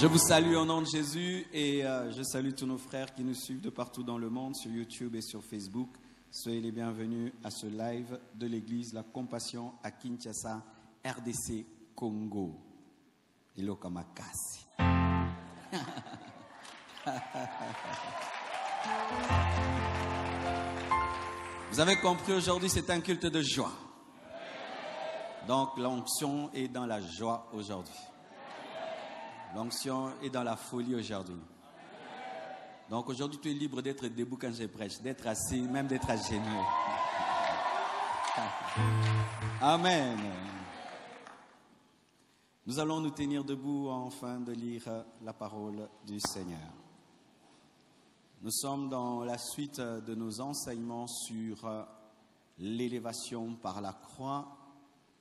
Je vous salue au nom de Jésus et je salue tous nos frères qui nous suivent de partout dans le monde, sur YouTube et sur Facebook. Soyez les bienvenus à ce live de l'église La Compassion à Kinshasa, RDC, Congo. Iloka makasi. Vous avez compris, aujourd'hui c'est un culte de joie. Donc l'onction est dans la joie aujourd'hui. L'onction est dans la folie aujourd'hui. Donc aujourd'hui, tu es libre d'être debout quand je prêche, d'être assis, même d'être à genoux. Amen. Nous allons nous tenir debout afin de lire la parole du Seigneur. Nous sommes dans la suite de nos enseignements sur l'élévation par la croix.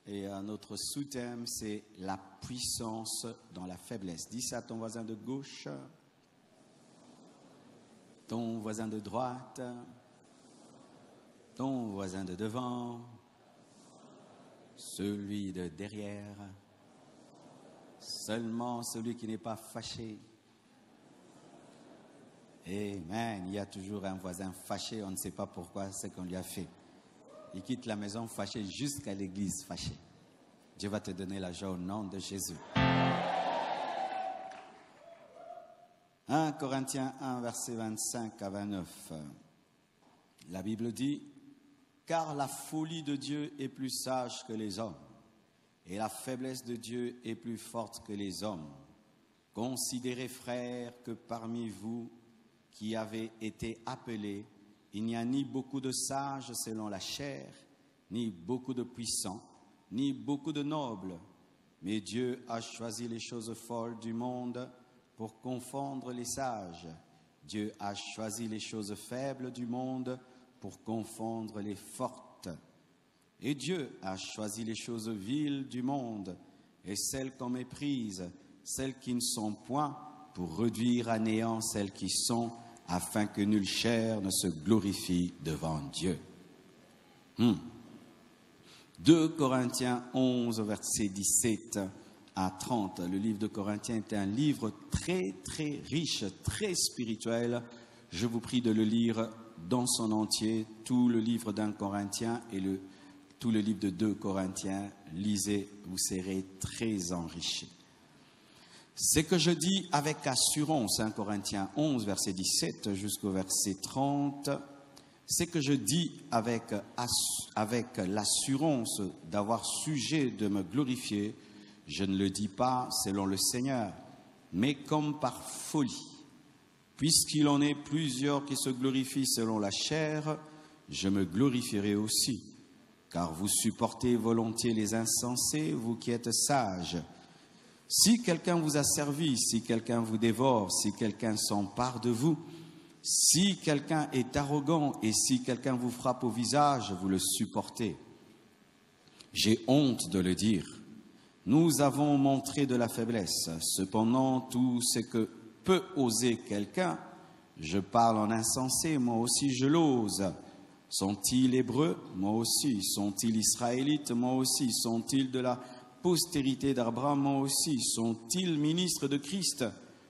Et notre sous-thème, c'est la puissance dans la faiblesse. Dis ça à ton voisin de gauche, ton voisin de droite, ton voisin de devant, celui de derrière, seulement celui qui n'est pas fâché. Amen. Il y a toujours un voisin fâché, on ne sait pas pourquoi, c'est qu'on lui a fait. Il quitte la maison fâché jusqu'à l'église fâché. Dieu va te donner la joie au nom de Jésus. 1 Corinthiens 1, versets 25 à 29. La Bible dit, « Car la folie de Dieu est plus sage que les hommes, et la faiblesse de Dieu est plus forte que les hommes. Considérez, frères, que parmi vous qui avez été appelés, il n'y a ni beaucoup de sages selon la chair, ni beaucoup de puissants, ni beaucoup de nobles. Mais Dieu a choisi les choses folles du monde pour confondre les sages. Dieu a choisi les choses faibles du monde pour confondre les fortes. Et Dieu a choisi les choses viles du monde et celles qu'on méprise, celles qui ne sont point, pour réduire à néant celles qui sont, afin que nulle chair ne se glorifie devant Dieu. 2 Corinthiens 11, versets 17 à 30. Le livre de Corinthiens est un livre très, très riche, très spirituel. Je vous prie de le lire dans son entier, tout le livre d'un Corinthien et tout le livre de 2 Corinthiens. Lisez, vous serez très enrichis. C'est que je dis avec assurance, 1 Corinthiens 11, verset 17 jusqu'au verset 30, c'est que je dis avec l'assurance d'avoir sujet de me glorifier, je ne le dis pas selon le Seigneur, mais comme par folie. Puisqu'il en est plusieurs qui se glorifient selon la chair, je me glorifierai aussi, car vous supportez volontiers les insensés, vous qui êtes sages. Si quelqu'un vous a servi, si quelqu'un vous dévore, si quelqu'un s'empare de vous, si quelqu'un est arrogant et si quelqu'un vous frappe au visage, vous le supportez. J'ai honte de le dire. Nous avons montré de la faiblesse. Cependant, tout ce que peut oser quelqu'un, je parle en insensé, moi aussi je l'ose. Sont-ils hébreux? Moi aussi. Sont-ils israélites? Moi aussi. Sont-ils de la postérité d'Abraham, moi aussi. Sont-ils ministres de Christ?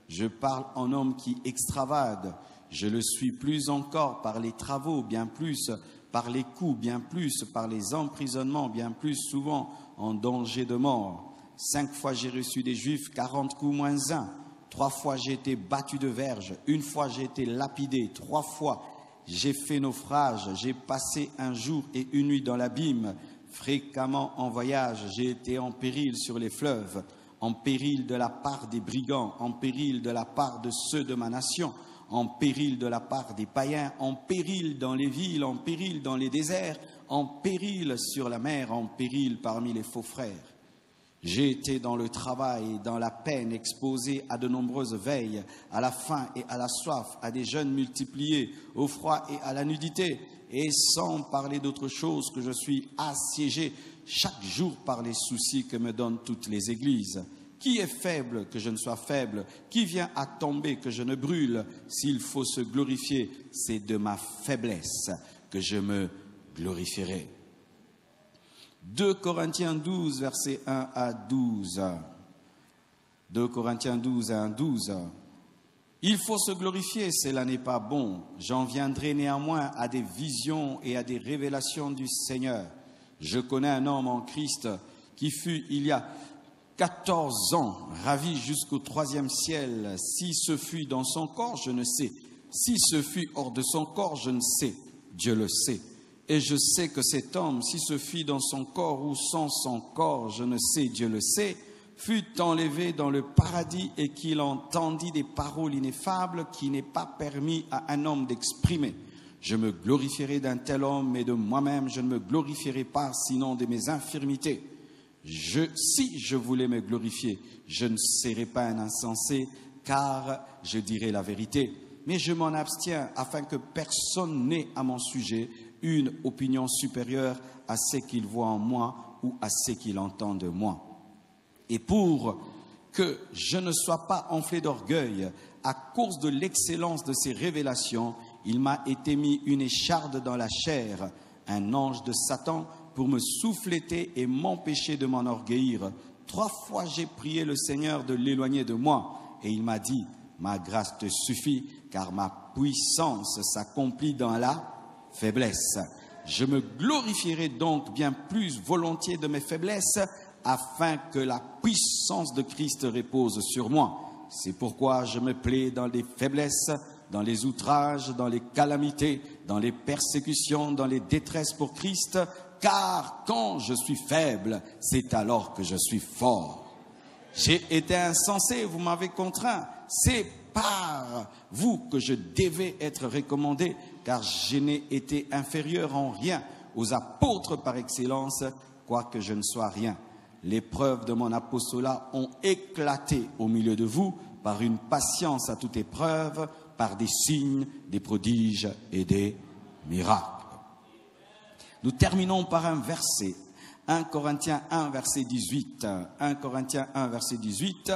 Je parle en homme qui extravade. Je le suis plus encore par les travaux, bien plus par les coups, bien plus par les emprisonnements, bien plus souvent en danger de mort. 5 fois j'ai reçu des Juifs, 40 coups moins 1. 3 fois j'ai été battu de verge. 1 fois j'ai été lapidé. 3 fois j'ai fait naufrage. J'ai passé un jour et une nuit dans l'abîme. Fréquemment en voyage, j'ai été en péril sur les fleuves, en péril de la part des brigands, en péril de la part de ceux de ma nation, en péril de la part des païens, en péril dans les villes, en péril dans les déserts, en péril sur la mer, en péril parmi les faux frères. J'ai été dans le travail, dans la peine, exposé à de nombreuses veilles, à la faim et à la soif, à des jeûnes multipliés, au froid et à la nudité. Et sans parler d'autre chose que je suis assiégé chaque jour par les soucis que me donnent toutes les églises. Qui est faible que je ne sois faible? Qui vient à tomber que je ne brûle? S'il faut se glorifier, c'est de ma faiblesse que je me glorifierai. 2 Corinthiens 12, versets 1 à 12. 2 Corinthiens 12, 1, 12. Il faut se glorifier, cela n'est pas bon. J'en viendrai néanmoins à des visions et à des révélations du Seigneur. Je connais un homme en Christ qui fut, il y a 14 ans, ravi jusqu'au 3e ciel. Si ce fut dans son corps, je ne sais. Si ce fut hors de son corps, je ne sais. Dieu le sait. Et je sais que cet homme, si ce fut dans son corps ou sans son corps, je ne sais, Dieu le sait, fut enlevé dans le paradis et qu'il entendit des paroles ineffables qui n'est pas permis à un homme d'exprimer. Je me glorifierai d'un tel homme, mais de moi-même je ne me glorifierai pas, sinon de mes infirmités. Si je voulais me glorifier, je ne serais pas un insensé, car je dirais la vérité. Mais je m'en abstiens afin que personne n'ait à mon sujet une opinion supérieure à ce qu'il voit en moi ou à ce qu'il entend de moi. Et pour que je ne sois pas enflé d'orgueil à cause de l'excellence de ces révélations, il m'a été mis une écharde dans la chair, un ange de Satan, pour me souffléter et m'empêcher de m'enorgueillir. 3 fois j'ai prié le Seigneur de l'éloigner de moi, et il m'a dit, ma grâce te suffit, car ma puissance s'accomplit dans la faiblesse. Je me glorifierai donc bien plus volontiers de mes faiblesses, afin que la puissance de Christ repose sur moi. C'est pourquoi je me plais dans les faiblesses, dans les outrages, dans les calamités, dans les persécutions, dans les détresses pour Christ, car quand je suis faible, c'est alors que je suis fort. J'ai été insensé, vous m'avez contraint. C'est par vous que je devais être recommandé, car je n'ai été inférieur en rien aux apôtres par excellence, quoique je ne sois rien. Les preuves de mon apostolat ont éclaté au milieu de vous par une patience à toute épreuve, par des signes, des prodiges et des miracles. Nous terminons par un verset, 1 Corinthiens 1, verset 18. 1 Corinthiens 1, verset 18.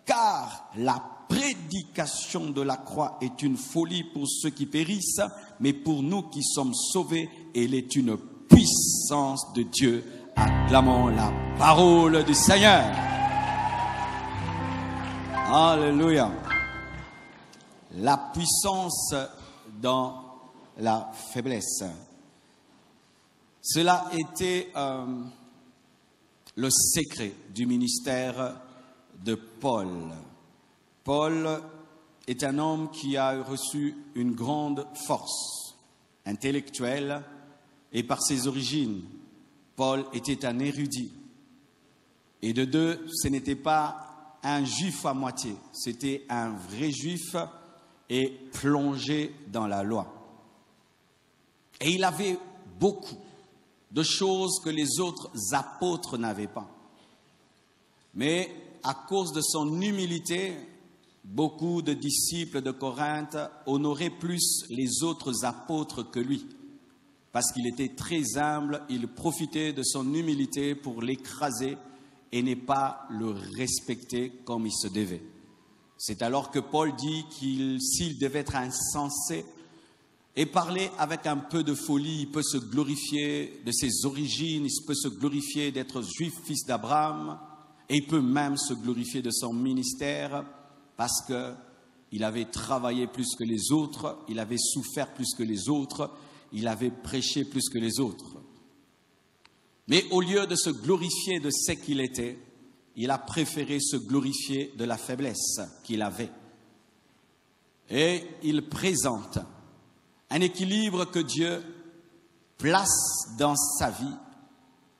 Car la prédication de la croix est une folie pour ceux qui périssent, mais pour nous qui sommes sauvés, elle est une puissance de Dieu. Acclamons la parole du Seigneur. Alléluia. La puissance dans la faiblesse. Cela était le secret du ministère de Paul. Paul est un homme qui a reçu une grande force intellectuelle et par ses origines, Paul était un érudit. Et de deux, ce n'était pas un juif à moitié, c'était un vrai juif et plongé dans la loi. Et il avait beaucoup de choses que les autres apôtres n'avaient pas. Mais à cause de son humilité, beaucoup de disciples de Corinthe honoraient plus les autres apôtres que lui. Parce qu'il était très humble, il profitait de son humilité pour l'écraser et ne pas le respecter comme il se devait. C'est alors que Paul dit s'il devait être insensé et parler avec un peu de folie, il peut se glorifier de ses origines, il peut se glorifier d'être juif, fils d'Abraham, et il peut même se glorifier de son ministère parce qu'il avait travaillé plus que les autres, il avait souffert plus que les autres, il avait prêché plus que les autres. Mais au lieu de se glorifier de ce qu'il était, il a préféré se glorifier de la faiblesse qu'il avait. Et il présente un équilibre que Dieu place dans sa vie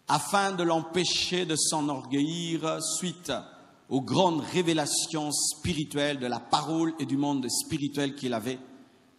afin de l'empêcher de s'enorgueillir suite aux grandes révélations spirituelles de la parole et du monde spirituel qu'il avait.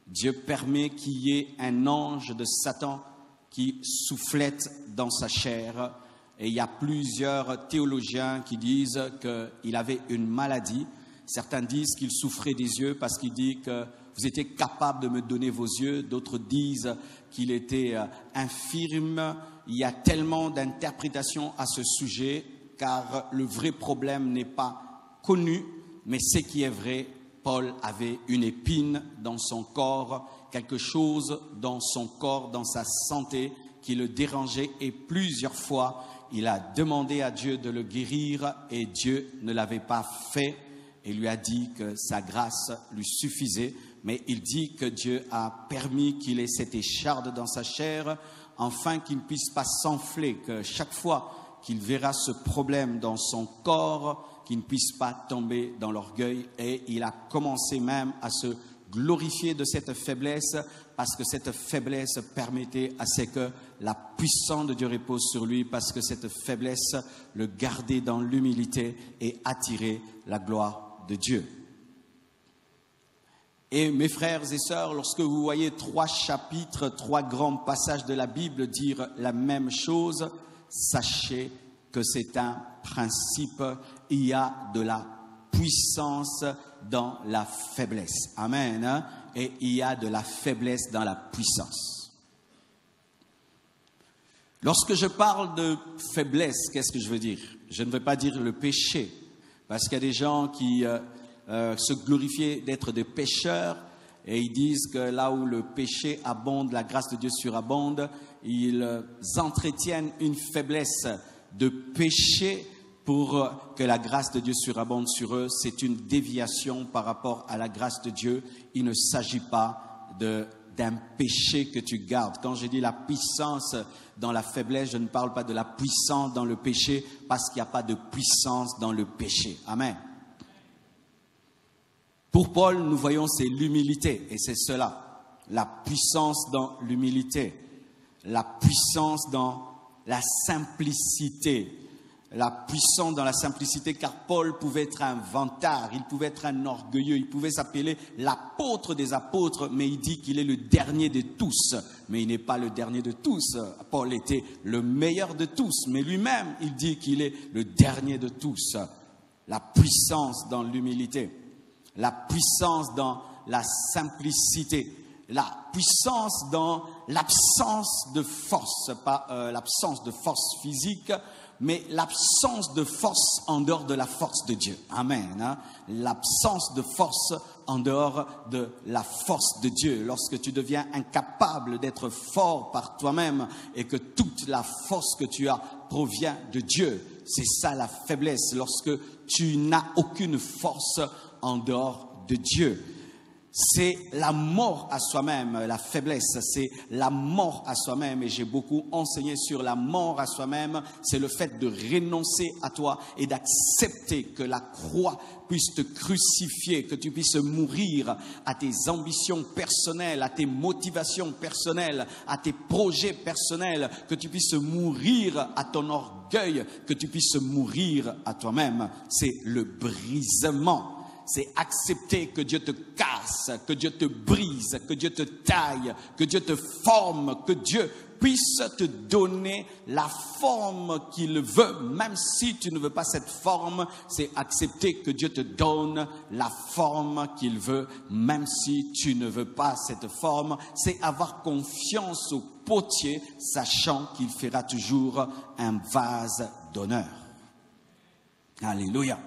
Dieu permet qu'il y ait un ange de Satan qui soufflette dans sa chair. Et il y a plusieurs théologiens qui disent qu'il avait une maladie. Certains disent qu'il souffrait des yeux parce qu'il dit que vous étiez capable de me donner vos yeux. D'autres disent qu'il était infirme. Il y a tellement d'interprétations à ce sujet, car le vrai problème n'est pas connu, mais ce qui est vrai, Paul avait une épine dans son corps, quelque chose dans son corps, dans sa santé, qui le dérangeait et plusieurs fois, il a demandé à Dieu de le guérir et Dieu ne l'avait pas fait et lui a dit que sa grâce lui suffisait. Mais il dit que Dieu a permis qu'il ait cette écharde dans sa chair afin qu'il ne puisse pas s'enfler, que chaque fois qu'il verra ce problème dans son corps, qu'il ne puisse pas tomber dans l'orgueil. Et il a commencé même à se glorifier de cette faiblesse parce que cette faiblesse permettait à ce que la puissance de Dieu repose sur lui, parce que cette faiblesse le gardait dans l'humilité et attirait la gloire de Dieu. Et mes frères et sœurs, lorsque vous voyez 3 chapitres, 3 grands passages de la Bible dire la même chose, sachez que c'est un principe. Il y a de la puissance dans la faiblesse. Amen. Et il y a de la faiblesse dans la puissance. Lorsque je parle de faiblesse, qu'est-ce que je veux dire? Je ne veux pas dire le péché, parce qu'il y a des gens qui se glorifient d'être des pécheurs et ils disent que là où le péché abonde, la grâce de Dieu surabonde. Ils entretiennent une faiblesse de péché pour que la grâce de Dieu surabonde sur eux. C'est une déviation par rapport à la grâce de Dieu. Il ne s'agit pas d'un péché que tu gardes. Quand je dis la puissance dans la faiblesse, je ne parle pas de la puissance dans le péché, parce qu'il n'y a pas de puissance dans le péché. Amen. Pour Paul, nous voyons c'est l'humilité, et c'est cela. La puissance dans l'humilité, la puissance dans la simplicité. La puissance dans la simplicité, car Paul pouvait être un vantard, il pouvait être un orgueilleux, il pouvait s'appeler l'apôtre des apôtres, mais il dit qu'il est le dernier de tous. Mais il n'est pas le dernier de tous. Paul était le meilleur de tous, mais lui-même, il dit qu'il est le dernier de tous. La puissance dans l'humilité, la puissance dans la simplicité, la puissance dans l'absence de force, pas l'absence de force physique, mais l'absence de force en dehors de la force de Dieu. Amen. L'absence de force en dehors de la force de Dieu. Lorsque tu deviens incapable d'être fort par toi-même et que toute la force que tu as provient de Dieu, c'est ça la faiblesse. Lorsque tu n'as aucune force en dehors de Dieu. C'est la mort à soi-même, la faiblesse, c'est la mort à soi-même. Et j'ai beaucoup enseigné sur la mort à soi-même. C'est le fait de renoncer à toi et d'accepter que la croix puisse te crucifier, que tu puisses mourir à tes ambitions personnelles, à tes motivations personnelles, à tes projets personnels, que tu puisses mourir à ton orgueil, que tu puisses mourir à toi-même. C'est le brisement. C'est accepter que Dieu te casse, que Dieu te brise, que Dieu te taille, que Dieu te forme, que Dieu puisse te donner la forme qu'il veut, même si tu ne veux pas cette forme. C'est accepter que Dieu te donne la forme qu'il veut, même si tu ne veux pas cette forme. C'est avoir confiance au potier, sachant qu'il fera toujours un vase d'honneur. Alléluia.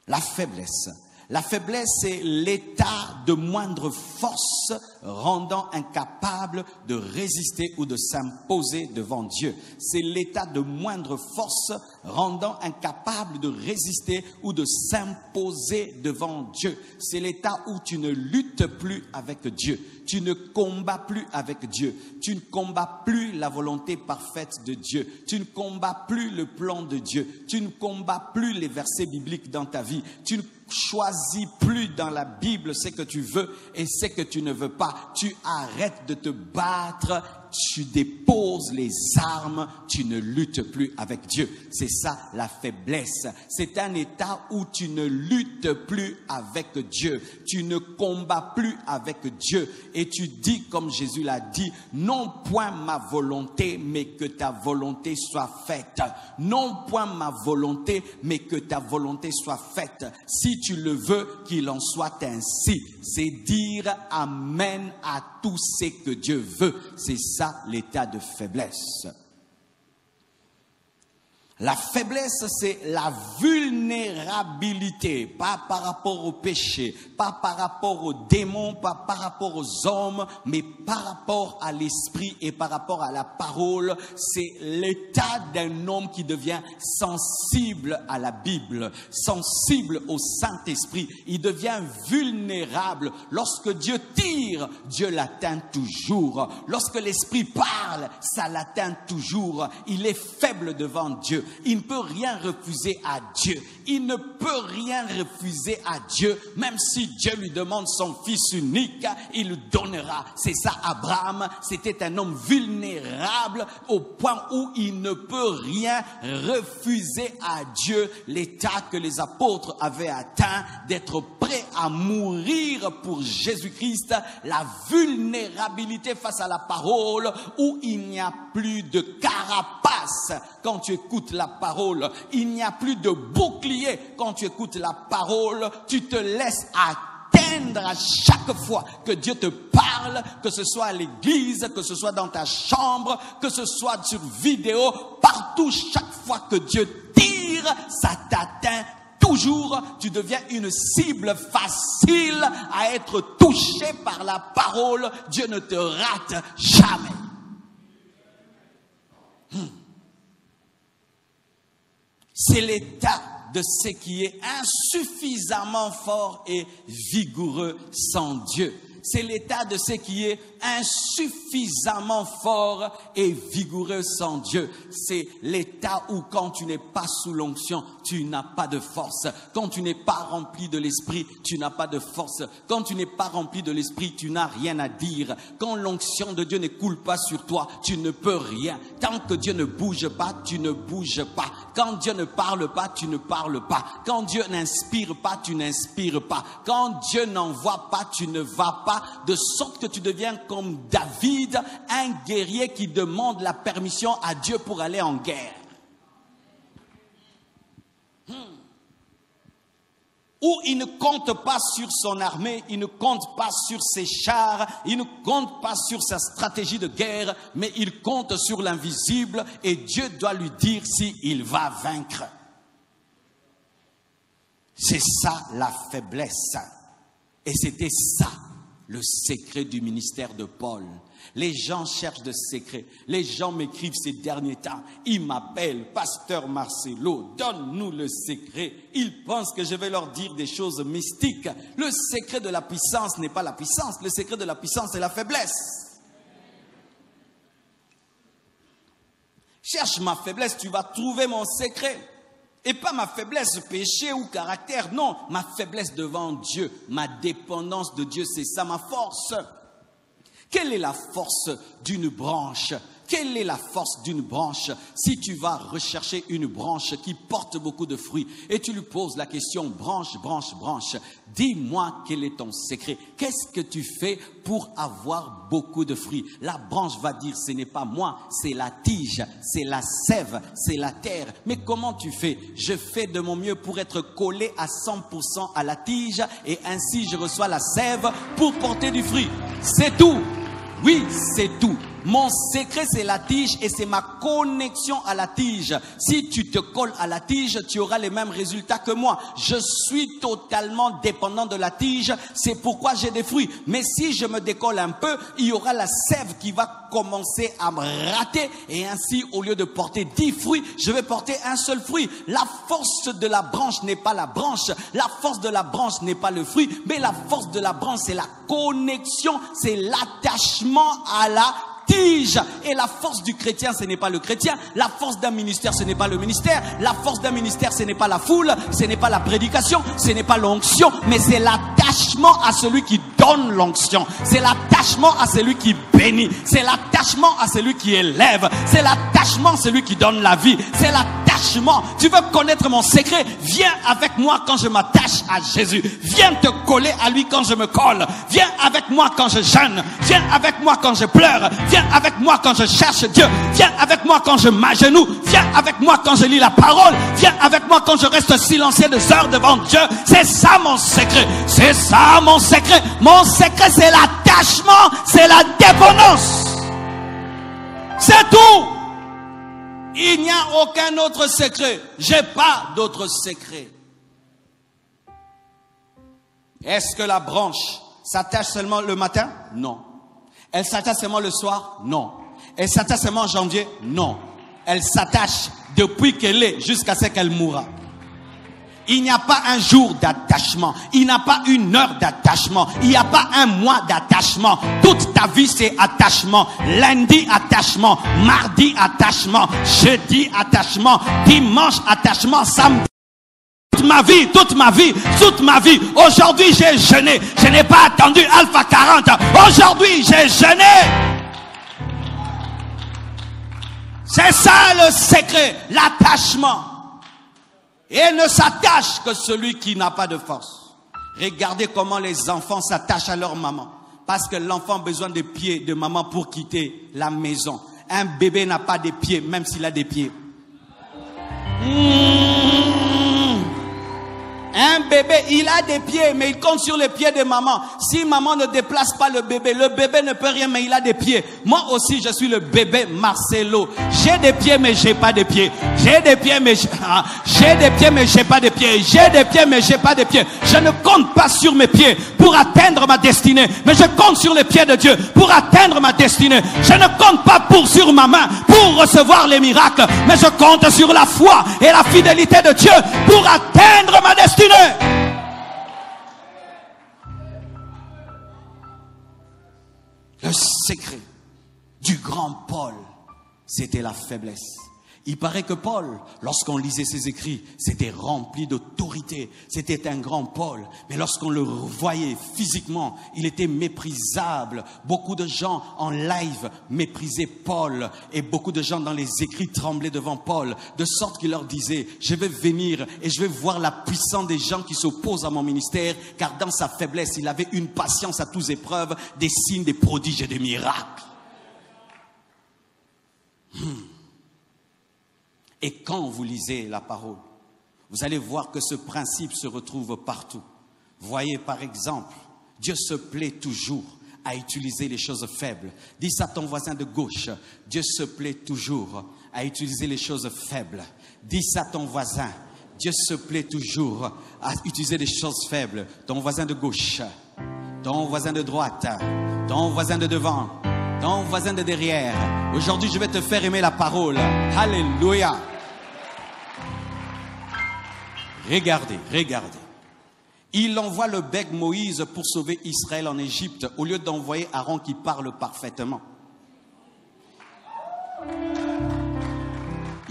La faiblesse. La faiblesse, c'est l'état de moindre force rendant incapable de résister ou de s'imposer devant Dieu. C'est l'état de moindre force rendant incapable de résister ou de s'imposer devant Dieu. C'est l'état où tu ne luttes plus avec Dieu. Tu ne combats plus avec Dieu. Tu ne combats plus la volonté parfaite de Dieu. Tu ne combats plus le plan de Dieu. Tu ne combats plus les versets bibliques dans ta vie. Tu ne choisis plus dans la Bible ce que tu veux et ce que tu ne veux pas. Tu arrêtes de te battre. Tu déposes les armes, tu ne luttes plus avec Dieu. C'est ça la faiblesse. C'est un état où tu ne luttes plus avec Dieu. Tu ne combats plus avec Dieu. Et tu dis comme Jésus l'a dit, non point ma volonté, mais que ta volonté soit faite. Non point ma volonté, mais que ta volonté soit faite. Si tu le veux, qu'il en soit ainsi. C'est dire amen à tout ce que Dieu veut. C'est ça l'état de faiblesse. La faiblesse, c'est la vulnérabilité, pas par rapport au péché, pas par rapport aux démons, pas par rapport aux hommes, mais par rapport à l'esprit et par rapport à la parole. C'est l'état d'un homme qui devient sensible à la Bible, sensible au Saint-Esprit. Il devient vulnérable. Lorsque Dieu tire, Dieu l'atteint toujours. Lorsque l'Esprit parle, ça l'atteint toujours. Il est faible devant Dieu. Il ne peut rien refuser à Dieu. Il ne peut rien refuser à Dieu. Même si Dieu lui demande son fils unique, il le donnera. C'est ça, Abraham. C'était un homme vulnérable au point où il ne peut rien refuser à Dieu. L'état que les apôtres avaient atteint, d'être prêts à mourir pour Jésus-Christ. La vulnérabilité face à la parole, où il n'y a plus de carapace quand tu écoutes la parole. Il n'y a plus de bouclier quand tu écoutes la parole. Tu te laisses atteindre à chaque fois que Dieu te parle, que ce soit à l'église, que ce soit dans ta chambre, que ce soit sur vidéo, partout, chaque fois que Dieu tire, ça t'atteint toujours. Tu deviens une cible facile à être touché par la parole. Dieu ne te rate jamais. C'est l'état de ce qui est insuffisamment fort et vigoureux sans Dieu. C'est l'état de ce qui est insuffisamment fort et vigoureux sans Dieu. C'est l'état où quand tu n'es pas sous l'onction, tu n'as pas de force. Quand tu n'es pas rempli de l'esprit, tu n'as pas de force. Quand tu n'es pas rempli de l'esprit, tu n'as rien à dire. Quand l'onction de Dieu ne coule pas sur toi, tu ne peux rien. Tant que Dieu ne bouge pas, tu ne bouges pas. Quand Dieu ne parle pas, tu ne parles pas. Quand Dieu n'inspire pas, tu n'inspires pas. Quand Dieu n'envoie pas, tu ne vas pas. De sorte que tu deviens comme David, un guerrier qui demande la permission à Dieu pour aller en guerre. Où il ne compte pas sur son armée, il ne compte pas sur ses chars, il ne compte pas sur sa stratégie de guerre, mais il compte sur l'invisible et Dieu doit lui dire s'il va vaincre. C'est ça la faiblesse. Et c'était ça le secret du ministère de Paul. Les gens cherchent des secrets. Les gens m'écrivent ces derniers temps. Ils m'appellent, Pasteur Marcelo, donne-nous le secret. Ils pensent que je vais leur dire des choses mystiques. Le secret de la puissance n'est pas la puissance. Le secret de la puissance, c'est la faiblesse. Cherche ma faiblesse, tu vas trouver mon secret. Et pas ma faiblesse, péché ou caractère, non, ma faiblesse devant Dieu, ma dépendance de Dieu, c'est ça ma force. Quelle est la force d'une branche? Quelle est la force d'une branche? Si tu vas rechercher une branche qui porte beaucoup de fruits et tu lui poses la question branche, branche, branche, dis-moi quel est ton secret? Qu'est-ce que tu fais pour avoir beaucoup de fruits? La branche va dire ce n'est pas moi, c'est la tige, c'est la sève, c'est la terre. Mais comment tu fais? Je fais de mon mieux pour être collé à 100% à la tige et ainsi je reçois la sève pour porter du fruit. C'est tout. Oui, c'est tout. Mon secret, c'est la tige et c'est ma connexion à la tige. Si tu te colles à la tige, tu auras les mêmes résultats que moi. Je suis totalement dépendant de la tige. C'est pourquoi j'ai des fruits. Mais si je me décolle un peu, il y aura la sève qui va commencer à me rater. Et ainsi, au lieu de porter 10 fruits, je vais porter un seul fruit. La force de la branche n'est pas la branche. La force de la branche n'est pas le fruit. Mais la force de la branche, c'est la connexion. C'est l'attachement à la tige. Et la force du chrétien, ce n'est pas le chrétien. La force d'un ministère, ce n'est pas le ministère. La force d'un ministère, ce n'est pas la foule, ce n'est pas la prédication, ce n'est pas l'onction, mais c'est l'attachement à celui qui donne l'onction. C'est l'attachement à celui qui bénit. C'est l'attachement à celui qui élève. C'est l'attachement à celui qui donne la vie. C'est l'attachement. Tu veux connaître mon secret? Viens avec moi quand je m'attache à Jésus. Viens te coller à lui quand je me colle. Viens avec moi quand je jeûne. Viens avec moi quand je pleure. Viens avec moi quand je cherche Dieu. Viens avec moi quand je m'agenouille. Viens avec moi quand je lis la parole. Viens avec moi quand je reste silencieux 2 heures devant Dieu. C'est ça mon secret. C'est ça mon secret. Mon secret, c'est l'attachement, c'est la dépendance. C'est tout. Il n'y a aucun autre secret. J'ai pas d'autre secret. Est-ce que la branche s'attache seulement le matin? Non. Elle s'attache seulement le soir? Non. Elle s'attache seulement en janvier? Non. Elle s'attache depuis qu'elle est jusqu'à ce qu'elle mourra. Il n'y a pas un jour d'attachement. Il n'y a pas une heure d'attachement. Il n'y a pas un mois d'attachement. Toute ta vie, c'est attachement. Lundi, attachement. Mardi, attachement. Jeudi, attachement. Dimanche, attachement. Samedi. Toute ma vie, toute ma vie, toute ma vie. Aujourd'hui, j'ai jeûné. Je n'ai pas attendu Alpha 40. Aujourd'hui, j'ai jeûné. C'est ça le secret, l'attachement. Et ne s'attache que celui qui n'a pas de force. Regardez comment les enfants s'attachent à leur maman. Parce que l'enfant a besoin des pieds de maman pour quitter la maison. Un bébé n'a pas de pieds, même s'il a des pieds. Un bébé, il a des pieds, mais il compte sur les pieds de maman. Si maman ne déplace pas le bébé ne peut rien, mais il a des pieds. Moi aussi, je suis le bébé Marcelo. J'ai des pieds, mais j'ai pas de pieds. J'ai des pieds, mais j'ai des pieds, mais j'ai pas de pieds. J'ai des pieds, mais j'ai pas de pieds. Je ne compte pas sur mes pieds pour atteindre ma destinée, mais je compte sur les pieds de Dieu pour atteindre ma destinée. Je ne compte pas sur ma main pour recevoir les miracles, mais je compte sur la foi et la fidélité de Dieu pour atteindre ma destinée. Le secret du grand Paul, c'était la faiblesse. Il paraît que Paul, lorsqu'on lisait ses écrits, c'était rempli d'autorité. C'était un grand Paul. Mais lorsqu'on le voyait physiquement, il était méprisable. Beaucoup de gens en live méprisaient Paul. Et beaucoup de gens dans les écrits tremblaient devant Paul. De sorte qu'il leur disait, je vais venir et je vais voir la puissance des gens qui s'opposent à mon ministère. Car dans sa faiblesse, il avait une patience à toutes épreuves, des signes, des prodiges et des miracles. Et quand vous lisez la parole, vous allez voir que ce principe se retrouve partout. Voyez par exemple, Dieu se plaît toujours à utiliser les choses faibles. Dis à ton voisin de gauche, Dieu se plaît toujours à utiliser les choses faibles. Dis à ton voisin, Dieu se plaît toujours à utiliser les choses faibles. Ton voisin de gauche, ton voisin de droite, ton voisin de devant, ton voisin de derrière. Aujourd'hui, je vais te faire aimer la parole. Alléluia. Regardez, regardez. Il envoie le bec Moïse pour sauver Israël en Égypte au lieu d'envoyer Aaron qui parle parfaitement.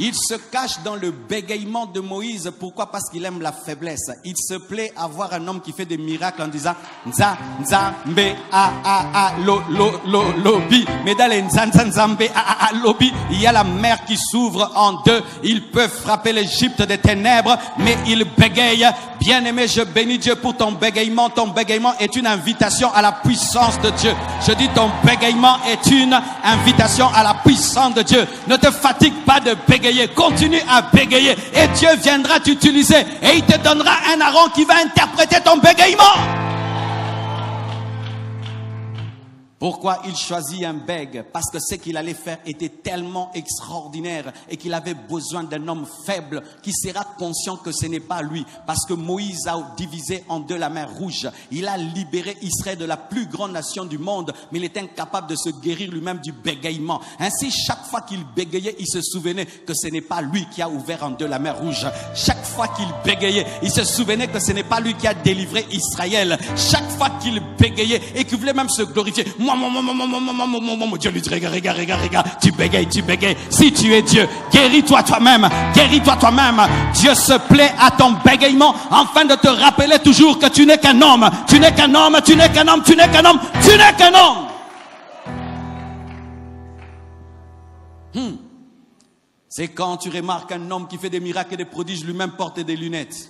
Il se cache dans le bégaiement de Moïse. Pourquoi? Parce qu'il aime la faiblesse. Il se plaît à voir un homme qui fait des miracles en disant Nza, nza, mbe, lobi. Mais dans les nza, nza, nza, mbe, lobi, il y a la mer qui s'ouvre en deux. Il peut frapper l'Égypte des ténèbres, mais il bégaye. Bien-aimé, je bénis Dieu pour ton bégaiement. Ton bégaiement est une invitation à la puissance de Dieu. Je dis ton bégaiement est une invitation à la puissance de Dieu. Ne te fatigue pas de bégayer. Continue à bégayer et Dieu viendra t'utiliser et il te donnera un Aaron qui va interpréter ton bégaiement. Pourquoi il choisit un bègue? Parce que ce qu'il allait faire était tellement extraordinaire et qu'il avait besoin d'un homme faible qui sera conscient que ce n'est pas lui. Parce que Moïse a divisé en deux la mer Rouge. Il a libéré Israël de la plus grande nation du monde, mais il était incapable de se guérir lui-même du bégaiement. Ainsi, chaque fois qu'il bégayait, il se souvenait que ce n'est pas lui qui a ouvert en deux la mer Rouge. Chaque fois qu'il bégayait, il se souvenait que ce n'est pas lui qui a délivré Israël. Chaque fois qu'il bégayait et qu'il voulait même se glorifier. Dieu lui dit, regarde, tu bégayes. Si tu es Dieu, guéris-toi toi-même. Dieu se plaît à ton bégaiement afin de te rappeler toujours que tu n'es qu'un homme. Tu n'es qu'un homme. C'est quand tu remarques un homme qui fait des miracles et des prodiges, lui-même porte des lunettes.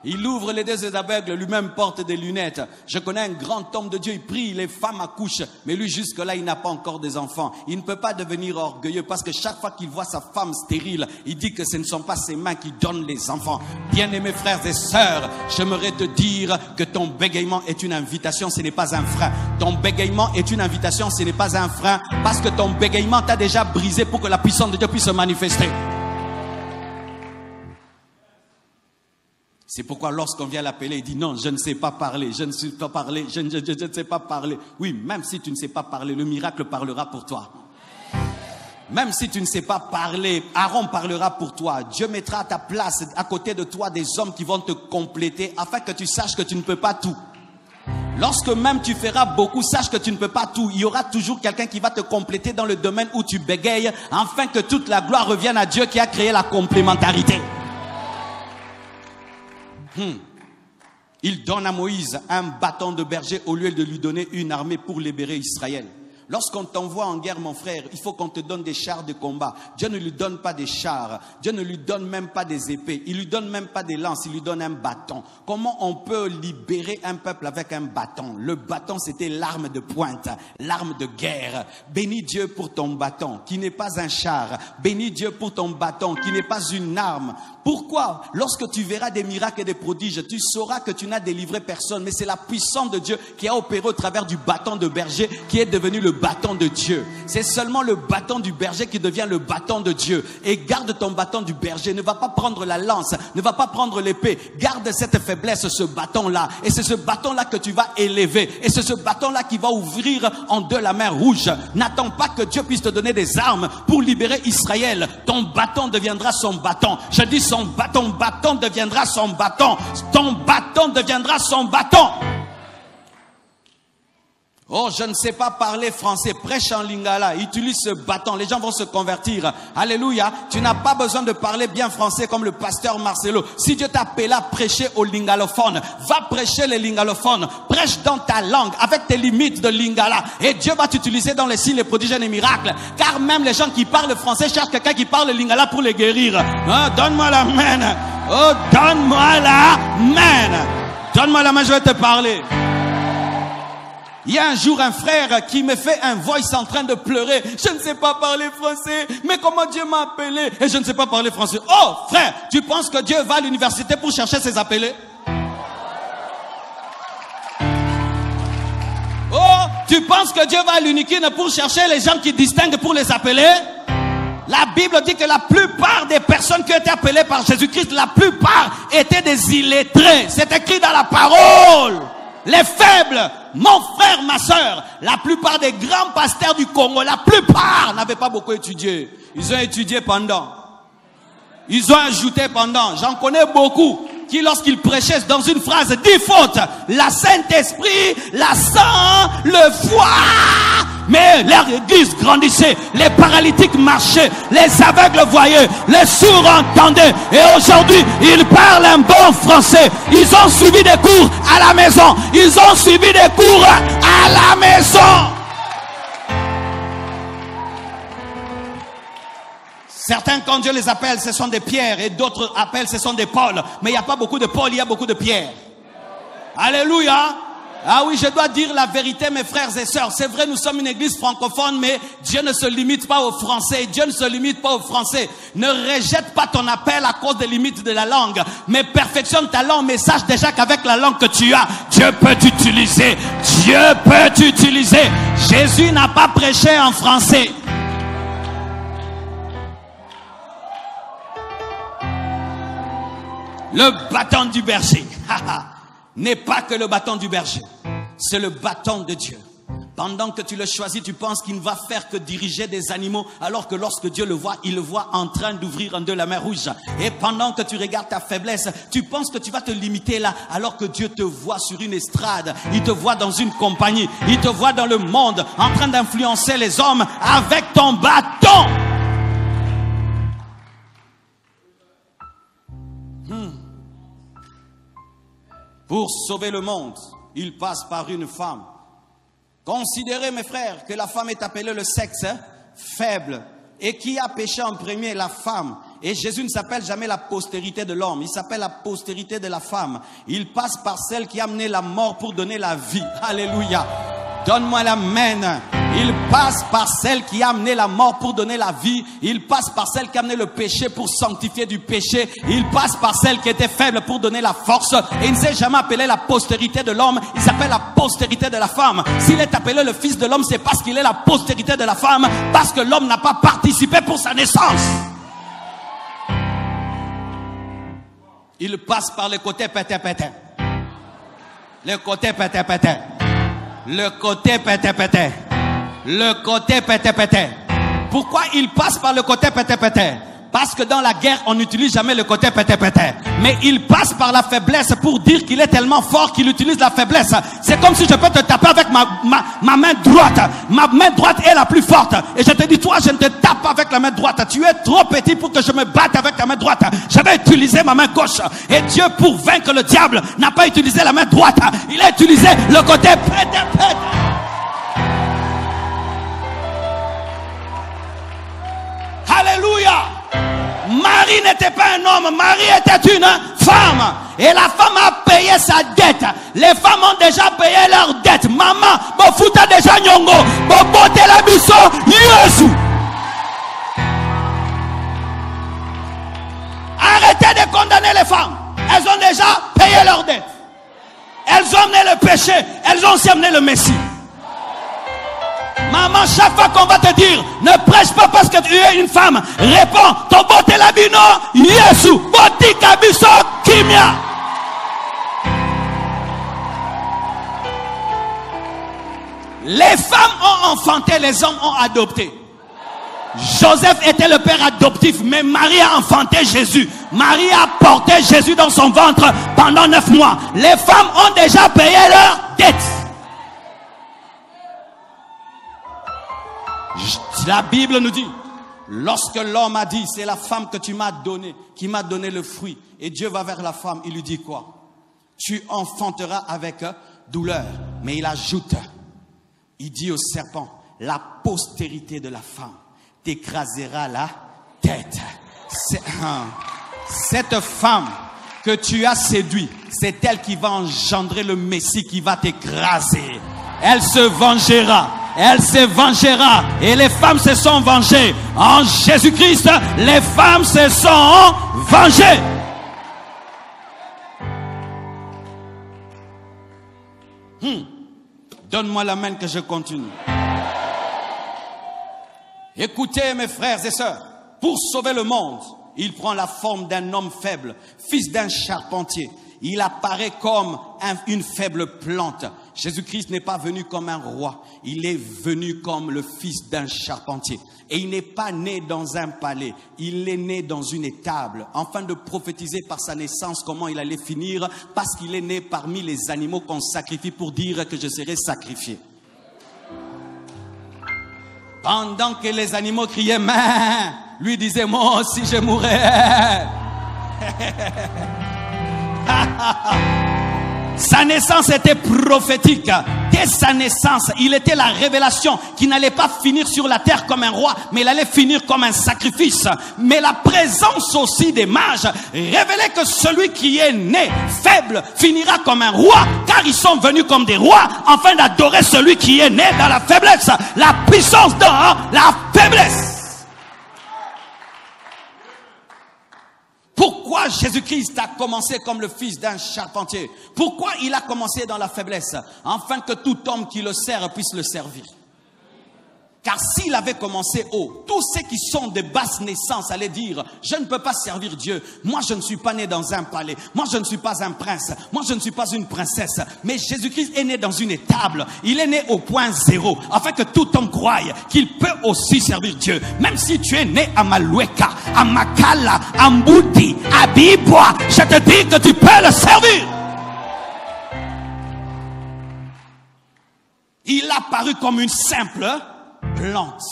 Il ouvre les yeux des aveugles, lui-même porte des lunettes. Je connais un grand homme de Dieu, il prie, les femmes accouchent. Mais lui, jusque-là, il n'a pas encore des enfants. Il ne peut pas devenir orgueilleux parce que chaque fois qu'il voit sa femme stérile, il dit que ce ne sont pas ses mains qui donnent les enfants. Bien-aimés frères et sœurs, j'aimerais te dire que ton bégaiement est une invitation, ce n'est pas un frein. Ton bégaiement est une invitation, ce n'est pas un frein. Parce que ton bégaiement t'a déjà brisé pour que la puissance de Dieu puisse se manifester. C'est pourquoi lorsqu'on vient l'appeler, il dit non, je ne sais pas parler, je ne sais pas parler, je ne sais pas parler. Oui, même si tu ne sais pas parler, le miracle parlera pour toi. Même si tu ne sais pas parler, Aaron parlera pour toi. Dieu mettra à ta place, à côté de toi, des hommes qui vont te compléter afin que tu saches que tu ne peux pas tout. Lorsque même tu feras beaucoup, sache que tu ne peux pas tout. Il y aura toujours quelqu'un qui va te compléter dans le domaine où tu bégayes, afin que toute la gloire revienne à Dieu qui a créé la complémentarité. Il donne à Moïse un bâton de berger au lieu de lui donner une armée pour libérer Israël. Lorsqu'on t'envoie en guerre, mon frère, il faut qu'on te donne des chars de combat. Dieu ne lui donne pas des chars. Dieu ne lui donne même pas des épées. Il lui donne même pas des lances. Il lui donne un bâton. Comment on peut libérer un peuple avec un bâton? Le bâton, c'était l'arme de pointe, l'arme de guerre. Bénis Dieu pour ton bâton, qui n'est pas un char. Bénis Dieu pour ton bâton, qui n'est pas une arme. Pourquoi? Lorsque tu verras des miracles et des prodiges, tu sauras que tu n'as délivré personne. Mais c'est la puissance de Dieu qui a opéré au travers du bâton de berger qui est devenu le bâton de Dieu. C'est seulement le bâton du berger qui devient le bâton de Dieu. Et garde ton bâton du berger. Ne va pas prendre la lance, ne va pas prendre l'épée. Garde cette faiblesse, ce bâton-là. Et c'est ce bâton-là que tu vas élever. Et c'est ce bâton-là qui va ouvrir en deux la mer Rouge. N'attends pas que Dieu puisse te donner des armes pour libérer Israël. Ton bâton deviendra son bâton. Je dis son bâton deviendra son bâton. Ton bâton deviendra son bâton. Oh, je ne sais pas parler français. Prêche en lingala. Utilise ce bâton. Les gens vont se convertir. Alléluia. Tu n'as pas besoin de parler bien français comme le pasteur Marcelo. Si Dieu t'appelle à prêcher aux lingalophones, va prêcher les lingalophones. Prêche dans ta langue avec tes limites de lingala. Et Dieu va t'utiliser dans les signes, les prodiges et les miracles. Car même les gens qui parlent français cherchent quelqu'un qui parle lingala pour les guérir. Hein? Donne-moi la main. Oh, donne-moi la main. Donne-moi la main, je vais te parler. Il y a un jour un frère qui me fait un voice en train de pleurer. Je ne sais pas parler français, mais comment Dieu m'a appelé? Et je ne sais pas parler français. Oh frère, tu penses que Dieu va à l'université pour chercher ses appelés? Oh, tu penses que Dieu va à l'Unikine pour chercher les gens qui distinguent pour les appeler? La Bible dit que la plupart des personnes qui ont été appelées par Jésus-Christ, la plupart étaient des illettrés. C'est écrit dans la parole. Les faibles, mon frère, ma soeur, la plupart des grands pasteurs du Congo, la plupart n'avaient pas beaucoup étudié. Ils ont étudié pendant. Ils ont ajouté pendant. J'en connais beaucoup qui, lorsqu'ils prêchaient dans une phrase, 10 fautes. La Saint-Esprit, la sang, le foie. Mais leur église grandissait, les paralytiques marchaient, les aveugles voyaient, les sourds entendaient. Et aujourd'hui, ils parlent un bon français. Ils ont suivi des cours à la maison. Ils ont suivi des cours à la maison. Certains, quand Dieu les appelle, ce sont des pierres. Et d'autres appellent, ce sont des Paul. Mais il n'y a pas beaucoup de Paul, il y a beaucoup de pierres. Alléluia. Ah oui, je dois dire la vérité, mes frères et sœurs. C'est vrai, nous sommes une église francophone, mais Dieu ne se limite pas aux Français. Dieu ne se limite pas aux Français. Ne rejette pas ton appel à cause des limites de la langue, mais perfectionne ta langue, mais sache déjà qu'avec la langue que tu as, Dieu peut t'utiliser. Dieu peut t'utiliser. Jésus n'a pas prêché en français. Le bâton du berger n'est pas que le bâton du berger, c'est le bâton de Dieu. Pendant que tu le choisis, tu penses qu'il ne va faire que diriger des animaux, alors que lorsque Dieu le voit, il le voit en train d'ouvrir en deux la mer Rouge. Et pendant que tu regardes ta faiblesse, tu penses que tu vas te limiter là, alors que Dieu te voit sur une estrade, il te voit dans une compagnie, il te voit dans le monde, en train d'influencer les hommes avec ton bâton. Pour sauver le monde, il passe par une femme. Considérez, mes frères, que la femme est appelée le sexe faible. Et qui a péché en premier? La femme. Et Jésus ne s'appelle jamais la postérité de l'homme, il s'appelle la postérité de la femme. Il passe par celle qui a amené la mort pour donner la vie. Alléluia. Donne-moi la main. Il passe par celle qui a amené la mort pour donner la vie. Il passe par celle qui a amené le péché pour sanctifier du péché. Il passe par celle qui était faible pour donner la force. Et il ne s'est jamais appelé la postérité de l'homme. Il s'appelle la postérité de la femme. S'il est appelé le fils de l'homme, c'est parce qu'il est la postérité de la femme. Parce que l'homme n'a pas participé pour sa naissance. Il passe par le côté pété-pété. Le côté pété-pété. Le côté pété-pété. Le côté pété-pété. Pourquoi il passe par le côté pété-pété? Parce que dans la guerre, on n'utilise jamais le côté pété-pété. Mais il passe par la faiblesse pour dire qu'il est tellement fort qu'il utilise la faiblesse. C'est comme si je peux te taper avec ma main droite. Ma main droite est la plus forte. Et je te dis, toi, je ne te tape pas avec la main droite. Tu es trop petit pour que je me batte avec ta main droite. Je vais utiliser ma main gauche. Et Dieu, pour vaincre le diable, n'a pas utilisé la main droite. Il a utilisé le côté pété-pété. Alléluia. Marie n'était pas un homme, Marie était une femme. Et la femme a payé sa dette. Les femmes ont déjà payé leur dette. Maman, bon fouta déjà nyongo, bon bote la biso, Yesu. Arrêtez de condamner les femmes. Elles ont déjà payé leur dette. Elles ont amené le péché. Elles ont aussi amené le Messie. Maman, chaque fois qu'on va te dire, ne prêche pas parce que tu es une femme, réponds, ton bote la bino, Yesu, boti kabiso, kimia. Les femmes ont enfanté, les hommes ont adopté. Joseph était le père adoptif, mais Marie a enfanté Jésus. Marie a porté Jésus dans son ventre pendant 9 mois. Les femmes ont déjà payé leurs dettes. La Bible nous dit, lorsque l'homme a dit, c'est la femme que tu m'as donnée, qui m'a donné le fruit, et Dieu va vers la femme, il lui dit quoi? Tu enfanteras avec douleur. Mais il ajoute, il dit au serpent, la postérité de la femme t'écrasera la tête. Cette femme que tu as séduite, c'est elle qui va engendrer le Messie qui va t'écraser. Elle se vengera. Elle se vengera. Et les femmes se sont vengées. En Jésus-Christ, les femmes se sont vengées. Donne-moi la main que je continue. Écoutez mes frères et sœurs. Pour sauver le monde, il prend la forme d'un homme faible, fils d'un charpentier. Il apparaît comme une faible plante. Jésus-Christ n'est pas venu comme un roi. Il est venu comme le fils d'un charpentier. Et il n'est pas né dans un palais. Il est né dans une étable. Afin de prophétiser par sa naissance comment il allait finir. Parce qu'il est né parmi les animaux qu'on sacrifie pour dire que je serai sacrifié. Pendant que les animaux criaient, mais lui disait, moi aussi je mourrai. Sa naissance était prophétique. Dès sa naissance, il était la révélation qui n'allait pas finir sur la terre comme un roi, mais il allait finir comme un sacrifice. Mais la présence aussi des mages révélait que celui qui est né faible finira comme un roi, car ils sont venus comme des rois afin d'adorer celui qui est né dans la faiblesse. La puissance dans la faiblesse. Pourquoi Jésus-Christ a commencé comme le fils d'un charpentier? Pourquoi il a commencé dans la faiblesse? Afin que tout homme qui le sert puisse le servir. Car s'il avait commencé haut, tous ceux qui sont de basse naissance allaient dire, je ne peux pas servir Dieu. Moi, je ne suis pas né dans un palais. Moi, je ne suis pas un prince. Moi, je ne suis pas une princesse. Mais Jésus-Christ est né dans une étable. Il est né au point zéro. Afin que tout homme croie qu'il peut aussi servir Dieu. Même si tu es né à Maloueka, à Makala, à Mbouti, à Bibois, je te dis que tu peux le servir. Il a paru comme une simple plante.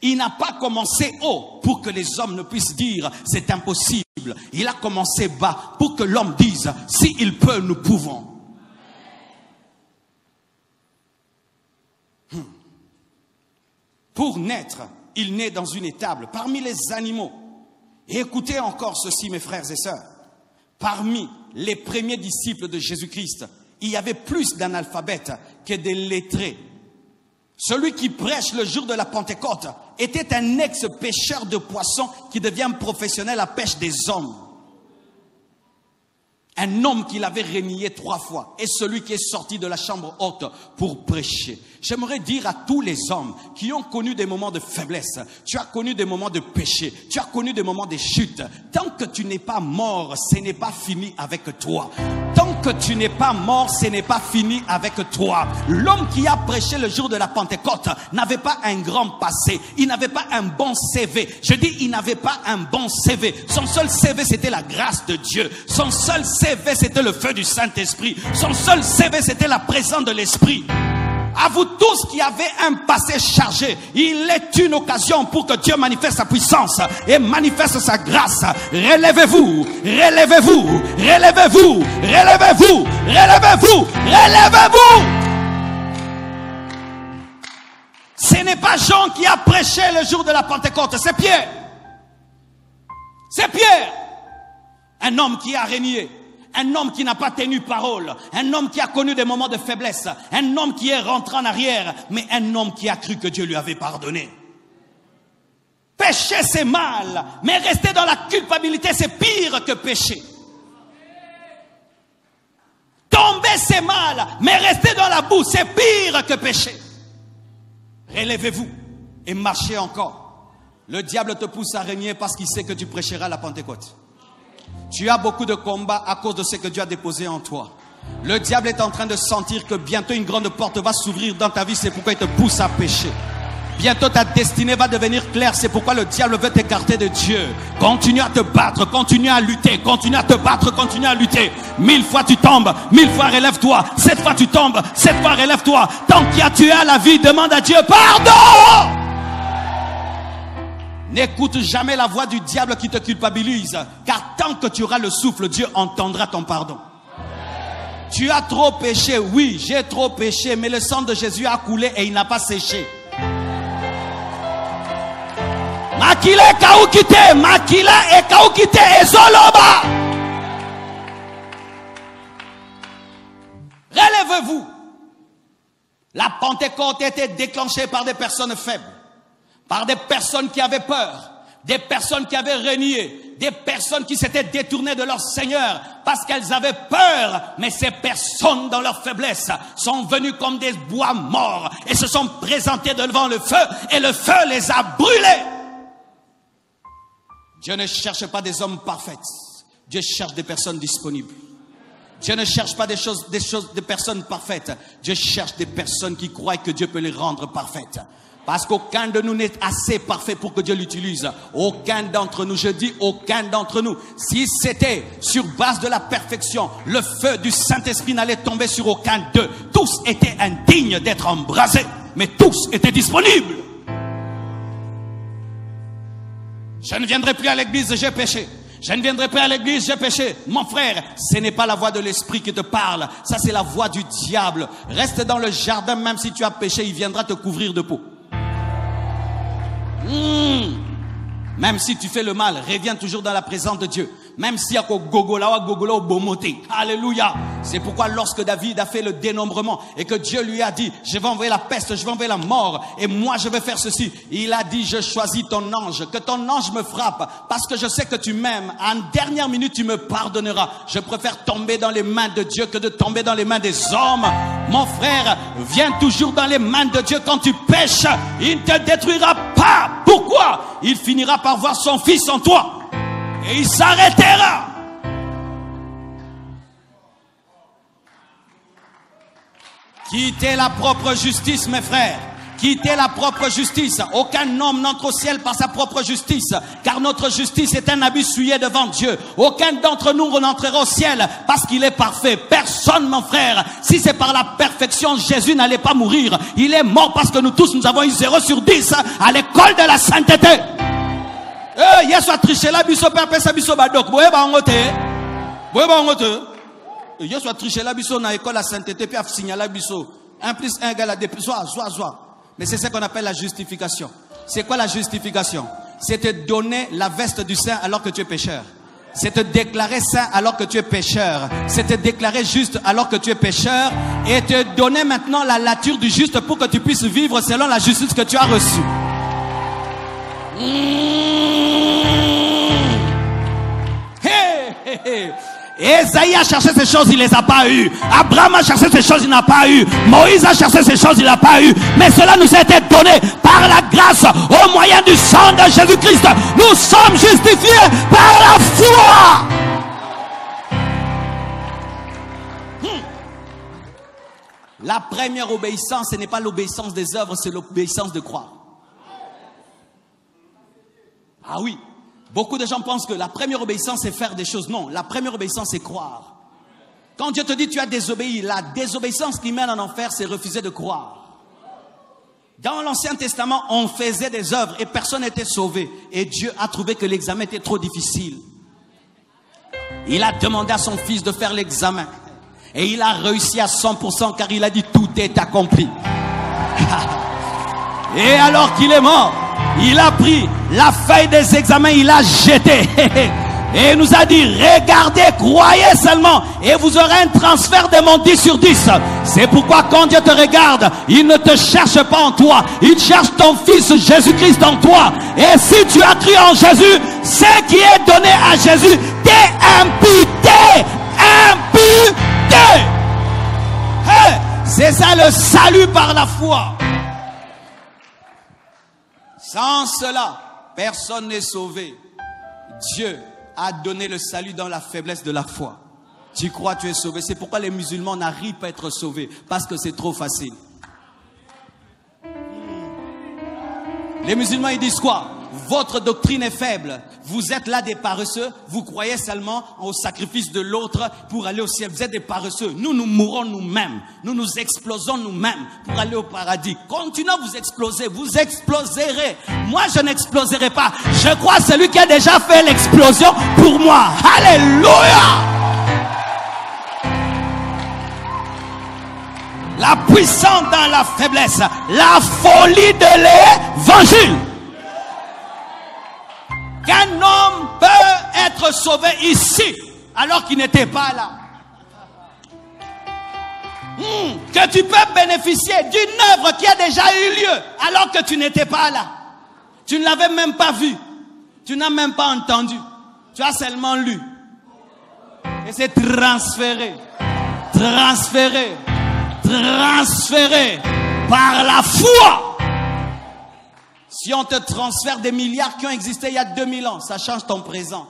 Il n'a pas commencé haut pour que les hommes ne puissent dire c'est impossible. Il a commencé bas pour que l'homme dise si il peut, nous pouvons. Pour naître, il naît dans une étable parmi les animaux. Et écoutez encore ceci, mes frères et sœurs. Parmi les premiers disciples de Jésus-Christ, il y avait plus d'analphabètes que de lettrés. Celui qui prêche le jour de la Pentecôte était un ex-pêcheur de poissons qui devient professionnel à pêche des hommes. Un homme qui l'avait renié 3 fois est celui qui est sorti de la chambre haute pour prêcher. J'aimerais dire à tous les hommes qui ont connu des moments de faiblesse, tu as connu des moments de péché, tu as connu des moments de chute. Tant que tu n'es pas mort, ce n'est pas fini avec toi. Tant que tu n'es pas mort, ce n'est pas fini avec toi. L'homme qui a prêché le jour de la Pentecôte n'avait pas un grand passé. Il n'avait pas un bon CV. Je dis, il n'avait pas un bon CV. Son seul CV, c'était la grâce de Dieu. Son seul CV, c'était le feu du Saint-Esprit. Son seul CV, c'était la présence de l'Esprit. À vous tous qui avez un passé chargé, il est une occasion pour que Dieu manifeste sa puissance et manifeste sa grâce. Relevez-vous, relevez-vous, relevez-vous, relevez-vous, relevez-vous, relevez-vous. Ce n'est pas Jean qui a prêché le jour de la Pentecôte, c'est Pierre. C'est Pierre, un homme qui a régné. Un homme qui n'a pas tenu parole, un homme qui a connu des moments de faiblesse, un homme qui est rentré en arrière, mais un homme qui a cru que Dieu lui avait pardonné. Pécher c'est mal, mais rester dans la culpabilité c'est pire que pécher. Tomber c'est mal, mais rester dans la boue c'est pire que pécher. Relevez-vous et marchez encore. Le diable te pousse à régner parce qu'il sait que tu prêcheras la Pentecôte. Tu as beaucoup de combats à cause de ce que Dieu a déposé en toi. Le diable est en train de sentir que bientôt une grande porte va s'ouvrir dans ta vie. C'est pourquoi il te pousse à pécher. Bientôt ta destinée va devenir claire. C'est pourquoi le diable veut t'écarter de Dieu. Continue à te battre, continue à lutter, continue à te battre, continue à lutter. 1000 fois tu tombes, 1000 fois relève-toi. 7 fois tu tombes, 7 fois relève-toi. Tant qu'il y a tué à la vie, demande à Dieu pardon. N'écoute jamais la voix du diable qui te culpabilise, car tant que tu auras le souffle, Dieu entendra ton pardon. Tu as trop péché, oui, j'ai trop péché, mais le sang de Jésus a coulé et il n'a pas séché. Makila kaukite, makila e kaukite ezoloba. Relevez-vous. La Pentecôte était déclenchée par des personnes faibles. Par des personnes qui avaient peur, des personnes qui avaient renié, des personnes qui s'étaient détournées de leur Seigneur parce qu'elles avaient peur. Mais ces personnes, dans leur faiblesse, sont venues comme des bois morts et se sont présentées devant le feu et le feu les a brûlés. Dieu ne cherche pas des hommes parfaits. Dieu cherche des personnes disponibles. Dieu ne cherche pas des personnes parfaites. Dieu cherche des personnes qui croient que Dieu peut les rendre parfaites. Parce qu'aucun de nous n'est assez parfait pour que Dieu l'utilise. Aucun d'entre nous, je dis aucun d'entre nous. Si c'était sur base de la perfection, le feu du Saint-Esprit n'allait tomber sur aucun d'eux. Tous étaient indignes d'être embrasés, mais tous étaient disponibles. Je ne viendrai plus à l'église, j'ai péché. Je ne viendrai plus à l'église, j'ai péché. Mon frère, ce n'est pas la voix de l'esprit qui te parle. Ça, c'est la voix du diable. Reste dans le jardin, même si tu as péché, il viendra te couvrir de peau. Même si tu fais le mal, reviens toujours dans la présence de Dieu. Même s'il y a gogola ou bomoté. Alléluia. C'est pourquoi lorsque David a fait le dénombrement et que Dieu lui a dit, je vais envoyer la peste, je vais envoyer la mort et moi je vais faire ceci. Il a dit, je choisis ton ange, que ton ange me frappe parce que je sais que tu m'aimes. En dernière minute, tu me pardonneras. Je préfère tomber dans les mains de Dieu que de tomber dans les mains des hommes. Mon frère, viens toujours dans les mains de Dieu. Quand tu pêches, il ne te détruira pas. Pourquoi? Il finira par voir son fils en toi. Et il s'arrêtera. Quittez la propre justice, mes frères. Quittez la propre justice. Aucun homme n'entre au ciel par sa propre justice, car notre justice est un habit souillé devant Dieu. Aucun d'entre nous n'entrera au ciel parce qu'il est parfait. Personne, mon frère. Si c'est par la perfection, Jésus n'allait pas mourir. Il est mort parce que nous tous, nous avons eu 0 sur 10 à l'école de la sainteté. Yes, a triché la biso papa sa biso badok. Boye ba ngote. Boye ba ngote. Yes, a triché la biso na école la sainteté puis a signé la biso. 1 plus 1 égale à 2 plus 3. Mais c'est ce qu'on appelle la justification. C'est quoi la justification? C'est te donner la veste du saint alors que tu es pécheur. C'est te déclarer saint alors que tu es pécheur. C'est te déclarer juste alors que tu es pécheur. et te donner maintenant la nature du juste pour que tu puisses vivre selon la justice que tu as reçue. Esaïe a cherché ces choses, il ne les a pas eues. Abraham a cherché ces choses, il n'a pas eu. Moïse a cherché ces choses, il n'a pas eu. Mais cela nous a été donné par la grâce au moyen du sang de Jésus-Christ. Nous sommes justifiés par la foi. La première obéissance, ce n'est pas l'obéissance des œuvres, c'est l'obéissance de croire. Ah oui. Beaucoup de gens pensent que la première obéissance, c'est faire des choses. Non, la première obéissance, c'est croire. Quand Dieu te dit tu as désobéi, la désobéissance qui mène en enfer, c'est refuser de croire. Dans l'Ancien Testament, on faisait des œuvres et personne n'était sauvé. Et Dieu a trouvé que l'examen était trop difficile. Il a demandé à son fils de faire l'examen. Et il a réussi à 100% car il a dit tout est accompli. Et alors qu'il est mort, il a pris la feuille des examens, il l'a jetée. Et il nous a dit, regardez, croyez seulement. Et vous aurez un transfert de mon 10 sur 10. C'est pourquoi quand Dieu te regarde, il ne te cherche pas en toi. Il cherche ton fils Jésus-Christ en toi. Et si tu as cru en Jésus, ce qui est donné à Jésus t'est imputé. Imputé. Hey, c'est ça le salut par la foi. Sans cela, personne n'est sauvé. Dieu a donné le salut dans la faiblesse de la foi. Tu crois, tu es sauvé. C'est pourquoi les musulmans n'arrivent pas à être sauvés. Parce que c'est trop facile. Les musulmans, ils disent quoi? Votre doctrine est faible. Vous êtes là des paresseux. Vous croyez seulement au sacrifice de l'autre pour aller au ciel. Vous êtes des paresseux. Nous, nous mourrons nous-mêmes. Nous nous explosons nous-mêmes pour aller au paradis. Continuez à vous exploser. Vous exploserez. Moi, je n'exploserai pas. Je crois à celui qui a déjà fait l'explosion pour moi. Alléluia! La puissance dans la faiblesse. La folie de l'évangile. Qu'un homme peut être sauvé ici alors qu'il n'était pas là. Que tu peux bénéficier d'une œuvre qui a déjà eu lieu alors que tu n'étais pas là. Tu ne l'avais même pas vu. Tu n'as même pas entendu. Tu as seulement lu. Et c'est transféré. Transféré. Transféré par la foi. Si on te transfère des milliards qui ont existé il y a 2000 ans, ça change ton présent.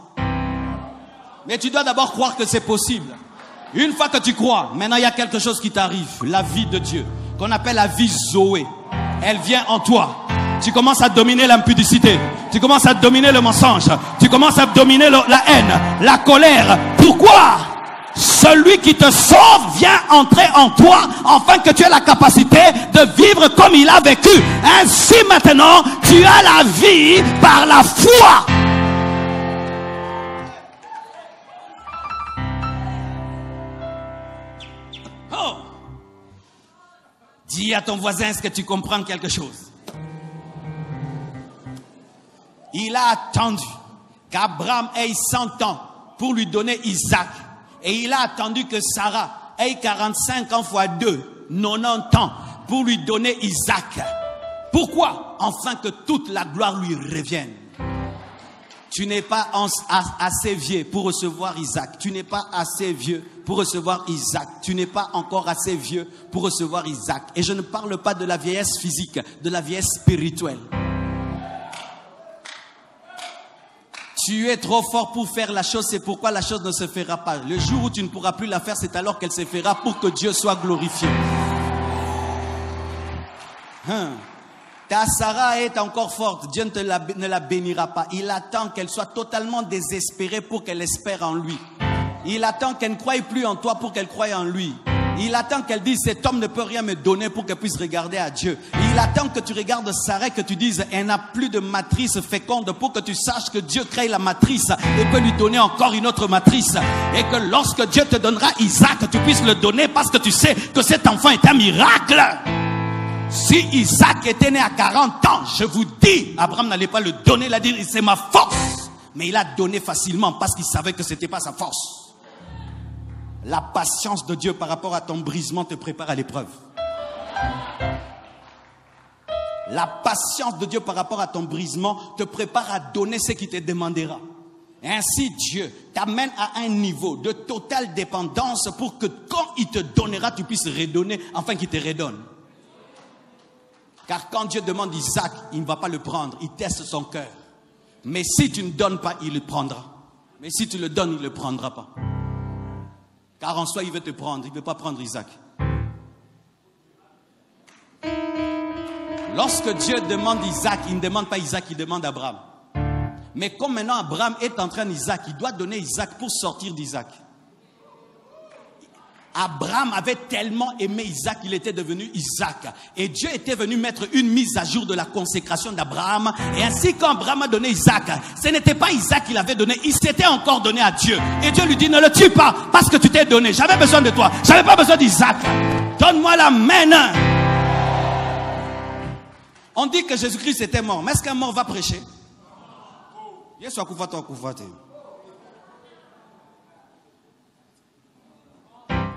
Mais tu dois d'abord croire que c'est possible. Une fois que tu crois, maintenant il y a quelque chose qui t'arrive. La vie de Dieu, qu'on appelle la vie Zoé. Elle vient en toi. Tu commences à dominer l'impudicité. Tu commences à dominer le mensonge. Tu commences à dominer la haine, la colère. Pourquoi? Celui qui te sauve vient entrer en toi afin que tu aies la capacité de vivre comme il a vécu. Ainsi maintenant, tu as la vie par la foi. Oh. Dis à ton voisin, est-ce que tu comprends quelque chose? Il a attendu qu'Abraham ait 100 ans pour lui donner Isaac. Et il a attendu que Sarah ait 45 ans fois 2, 90 ans, pour lui donner Isaac. Pourquoi? Afin que toute la gloire lui revienne. Tu n'es pas assez vieux pour recevoir Isaac. Tu n'es pas assez vieux pour recevoir Isaac. Tu n'es pas encore assez vieux pour recevoir Isaac. Et je ne parle pas de la vieillesse physique, de la vieillesse spirituelle. Tu es trop fort pour faire la chose, c'est pourquoi la chose ne se fera pas. Le jour où tu ne pourras plus la faire, c'est alors qu'elle se fera pour que Dieu soit glorifié. Ta Sarah est encore forte, Dieu ne la bénira pas. Il attend qu'elle soit totalement désespérée pour qu'elle espère en lui. Il attend qu'elle ne croie plus en toi pour qu'elle croie en lui. Il attend qu'elle dise, cet homme ne peut rien me donner pour qu'elle puisse regarder à Dieu. Il attend que tu regardes Sarah, que tu dises, elle n'a plus de matrice féconde pour que tu saches que Dieu crée la matrice et peut lui donner encore une autre matrice. Et que lorsque Dieu te donnera Isaac, tu puisses le donner parce que tu sais que cet enfant est un miracle. Si Isaac était né à 40 ans, je vous dis, Abraham n'allait pas le donner, il a dit, c'est ma force. Mais il a donné facilement parce qu'il savait que ce n'était pas sa force. La patience de Dieu par rapport à ton brisement te prépare à l'épreuve. La patience de Dieu par rapport à ton brisement te prépare à donner ce qu'il te demandera. Et ainsi, Dieu t'amène à un niveau de totale dépendance pour que quand il te donnera, tu puisses redonner, afin qu'il te redonne. Car quand Dieu demande Isaac, il ne va pas le prendre, il teste son cœur. Mais si tu ne donnes pas, il le prendra. Mais si tu le donnes, il ne le prendra pas. Car en soi, il veut te prendre, il ne veut pas prendre Isaac. Lorsque Dieu demande Isaac, il ne demande pas Isaac, il demande Abraham. Mais comme maintenant Abraham est en train d'Isaac, il doit donner Isaac pour sortir d'Isaac. Abraham avait tellement aimé Isaac qu'il était devenu Isaac. Et Dieu était venu mettre une mise à jour de la consécration d'Abraham. Et ainsi quand Abraham a donné Isaac, ce n'était pas Isaac qu'il avait donné, il s'était encore donné à Dieu. Et Dieu lui dit, ne le tue pas parce que tu t'es donné. J'avais besoin de toi, j'avais pas besoin d'Isaac. Donne-moi la main. On dit que Jésus-Christ était mort. Mais est-ce qu'un mort va prêcher?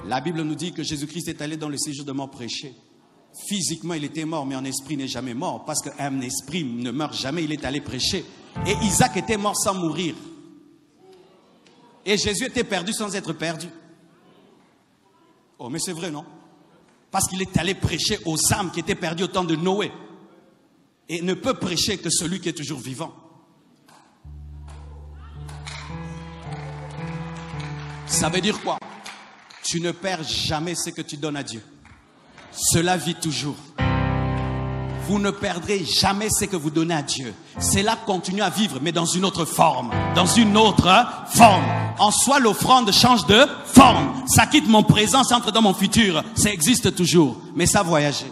La Bible nous dit que Jésus-Christ est allé dans le séjour de mort prêcher. Physiquement, il était mort, mais en esprit, il n'est jamais mort. Parce qu'un esprit ne meurt jamais, il est allé prêcher. Et Isaac était mort sans mourir. Et Jésus était perdu sans être perdu. Oh, mais c'est vrai, non? Parce qu'il est allé prêcher aux âmes qui étaient perdues au temps de Noé. Et ne peut prêcher que celui qui est toujours vivant. Ça veut dire quoi? Tu ne perds jamais ce que tu donnes à Dieu. Cela vit toujours. Vous ne perdrez jamais ce que vous donnez à Dieu. Cela continue à vivre, mais dans une autre forme. Dans une autre forme. En soi, l'offrande change de forme. Ça quitte mon présent, ça entre dans mon futur. Ça existe toujours, mais ça a voyagé.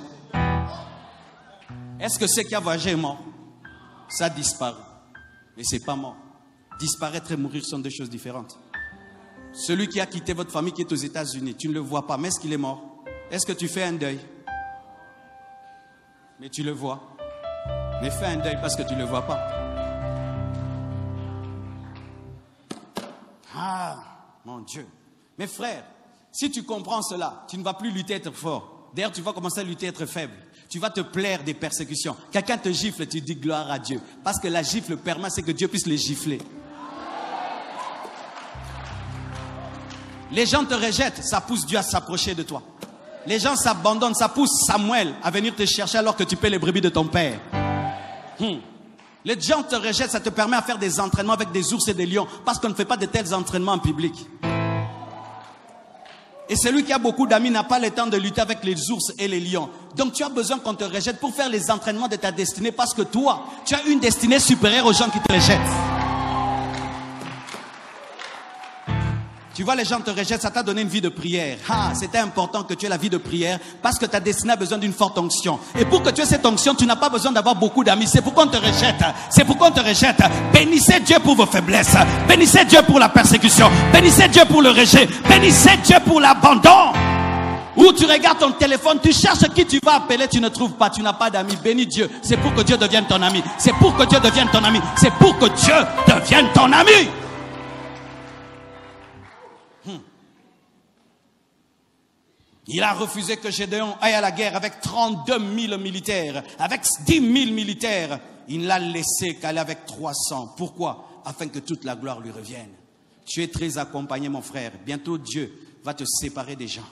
Est-ce que ce qui a voyagé est mort? Ça disparaît. Mais c'est pas mort. Disparaître et mourir sont deux choses différentes. Celui qui a quitté votre famille, qui est aux États-Unis, tu ne le vois pas, mais est-ce qu'il est mort? Est-ce que tu fais un deuil? Mais tu le vois. Mais fais un deuil parce que tu ne le vois pas. Ah, mon Dieu. Mes frères, si tu comprends cela, tu ne vas plus lutter être fort. D'ailleurs, tu vas commencer à lutter être faible. Tu vas te plaire des persécutions. Quelqu'un te gifle, tu dis gloire à Dieu. Parce que la gifle permet, c'est que Dieu puisse les gifler. Les gens te rejettent, ça pousse Dieu à s'approcher de toi. Les gens s'abandonnent, ça pousse Samuel à venir te chercher alors que tu paies les brebis de ton père. Les gens te rejettent, ça te permet à faire des entraînements avec des ours et des lions. Parce qu'on ne fait pas de tels entraînements en public. Et celui qui a beaucoup d'amis n'a pas le temps de lutter avec les ours et les lions. Donc tu as besoin qu'on te rejette pour faire les entraînements de ta destinée. Parce que toi, tu as une destinée supérieure aux gens qui te rejettent. Tu vois, les gens te rejettent, ça t'a donné une vie de prière. Ah, c'était important que tu aies la vie de prière parce que ta destinée a besoin d'une forte onction. Et pour que tu aies cette onction, tu n'as pas besoin d'avoir beaucoup d'amis. C'est pourquoi on te rejette. C'est pourquoi on te rejette. Bénissez Dieu pour vos faiblesses. Bénissez Dieu pour la persécution. Bénissez Dieu pour le rejet. Bénissez Dieu pour l'abandon. Ou tu regardes ton téléphone, tu cherches qui tu vas appeler, tu ne trouves pas, tu n'as pas d'amis. Bénis Dieu. C'est pour que Dieu devienne ton ami. C'est pour que Dieu devienne ton ami. C'est pour que Dieu devienne ton ami. Il a refusé que Gédéon aille à la guerre avec 32 000 militaires, avec 10 000 militaires. Il ne l'a laissé qu'aller avec 300. Pourquoi? Afin que toute la gloire lui revienne. Tu es très accompagné, mon frère. Bientôt, Dieu va te séparer des gens.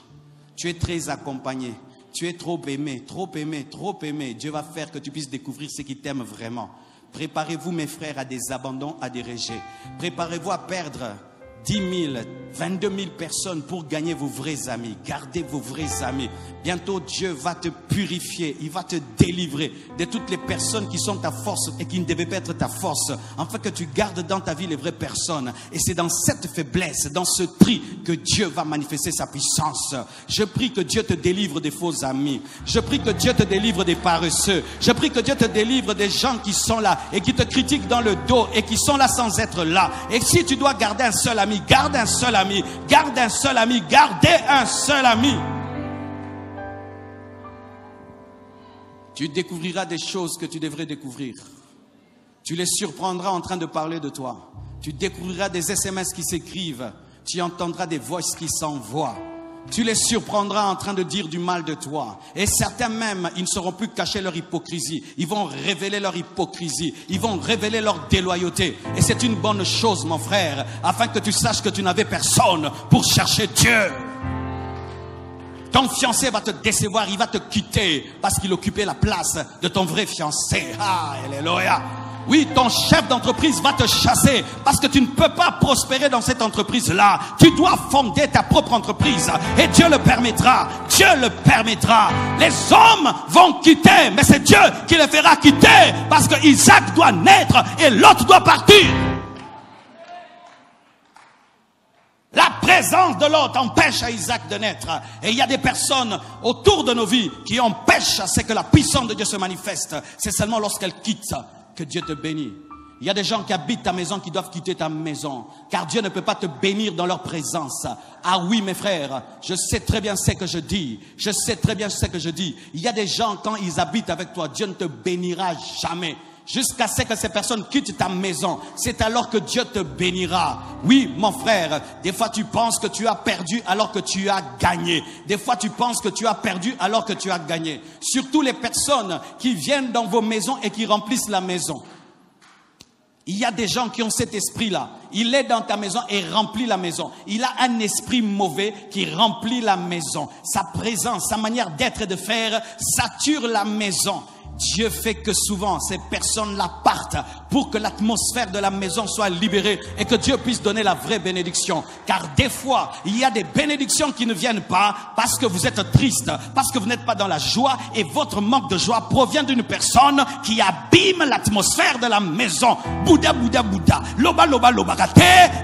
Tu es très accompagné. Tu es trop aimé, trop aimé, trop aimé. Dieu va faire que tu puisses découvrir ce qui t'aime vraiment. Préparez-vous, mes frères, à des abandons, à des rejets. Préparez-vous à perdre 10 000, 22 000 personnes pour gagner vos vrais amis. Gardez vos vrais amis. Bientôt, Dieu va te purifier. Il va te délivrer de toutes les personnes qui sont ta force et qui ne devaient pas être ta force. Afin que tu gardes dans ta vie les vraies personnes. Et c'est dans cette faiblesse, dans ce tri, que Dieu va manifester sa puissance. Je prie que Dieu te délivre des faux amis. Je prie que Dieu te délivre des paresseux. Je prie que Dieu te délivre des gens qui sont là et qui te critiquent dans le dos et qui sont là sans être là. Et si tu dois garder un seul ami, garde un seul ami, garde un seul ami, gardez un seul ami. Tu découvriras des choses que tu devrais découvrir. Tu les surprendras en train de parler de toi. Tu découvriras des SMS qui s'écrivent. tu entendras des voix qui s'envoient. Tu les surprendras en train de dire du mal de toi. Et certains même, ils ne sauront plus cacher leur hypocrisie. Ils vont révéler leur hypocrisie. Ils vont révéler leur déloyauté. Et c'est une bonne chose, mon frère, afin que tu saches que tu n'avais personne pour chercher Dieu. Ton fiancé va te décevoir, il va te quitter parce qu'il occupait la place de ton vrai fiancé. Ah, alléluia. Oui, ton chef d'entreprise va te chasser parce que tu ne peux pas prospérer dans cette entreprise-là. Tu dois fonder ta propre entreprise et Dieu le permettra. Dieu le permettra. Les hommes vont quitter, mais c'est Dieu qui les fera quitter parce que Isaac doit naître et l'autre doit partir. La présence de l'autre empêche à Isaac de naître. Et il y a des personnes autour de nos vies qui empêchent à ce que la puissance de Dieu se manifeste. C'est seulement lorsqu'elle quitte que Dieu te bénit. Il y a des gens qui habitent ta maison qui doivent quitter ta maison, car Dieu ne peut pas te bénir dans leur présence. Ah oui, mes frères, je sais très bien ce que je dis. Je sais très bien ce que je dis. Il y a des gens, quand ils habitent avec toi, Dieu ne te bénira jamais. Jusqu'à ce que ces personnes quittent ta maison, c'est alors que Dieu te bénira. Oui, mon frère, des fois tu penses que tu as perdu alors que tu as gagné. Des fois tu penses que tu as perdu alors que tu as gagné. Surtout les personnes qui viennent dans vos maisons et qui remplissent la maison. Il y a des gens qui ont cet esprit-là. Il est dans ta maison et remplit la maison. Il a un esprit mauvais qui remplit la maison. Sa présence, sa manière d'être et de faire sature la maison. Dieu fait que souvent ces personnes-là partent pour que l'atmosphère de la maison soit libérée et que Dieu puisse donner la vraie bénédiction. Car des fois, il y a des bénédictions qui ne viennent pas parce que vous êtes triste, parce que vous n'êtes pas dans la joie et votre manque de joie provient d'une personne qui abîme l'atmosphère de la maison. Bouddha, Bouddha, Bouddha, Loba, Loba, Loba,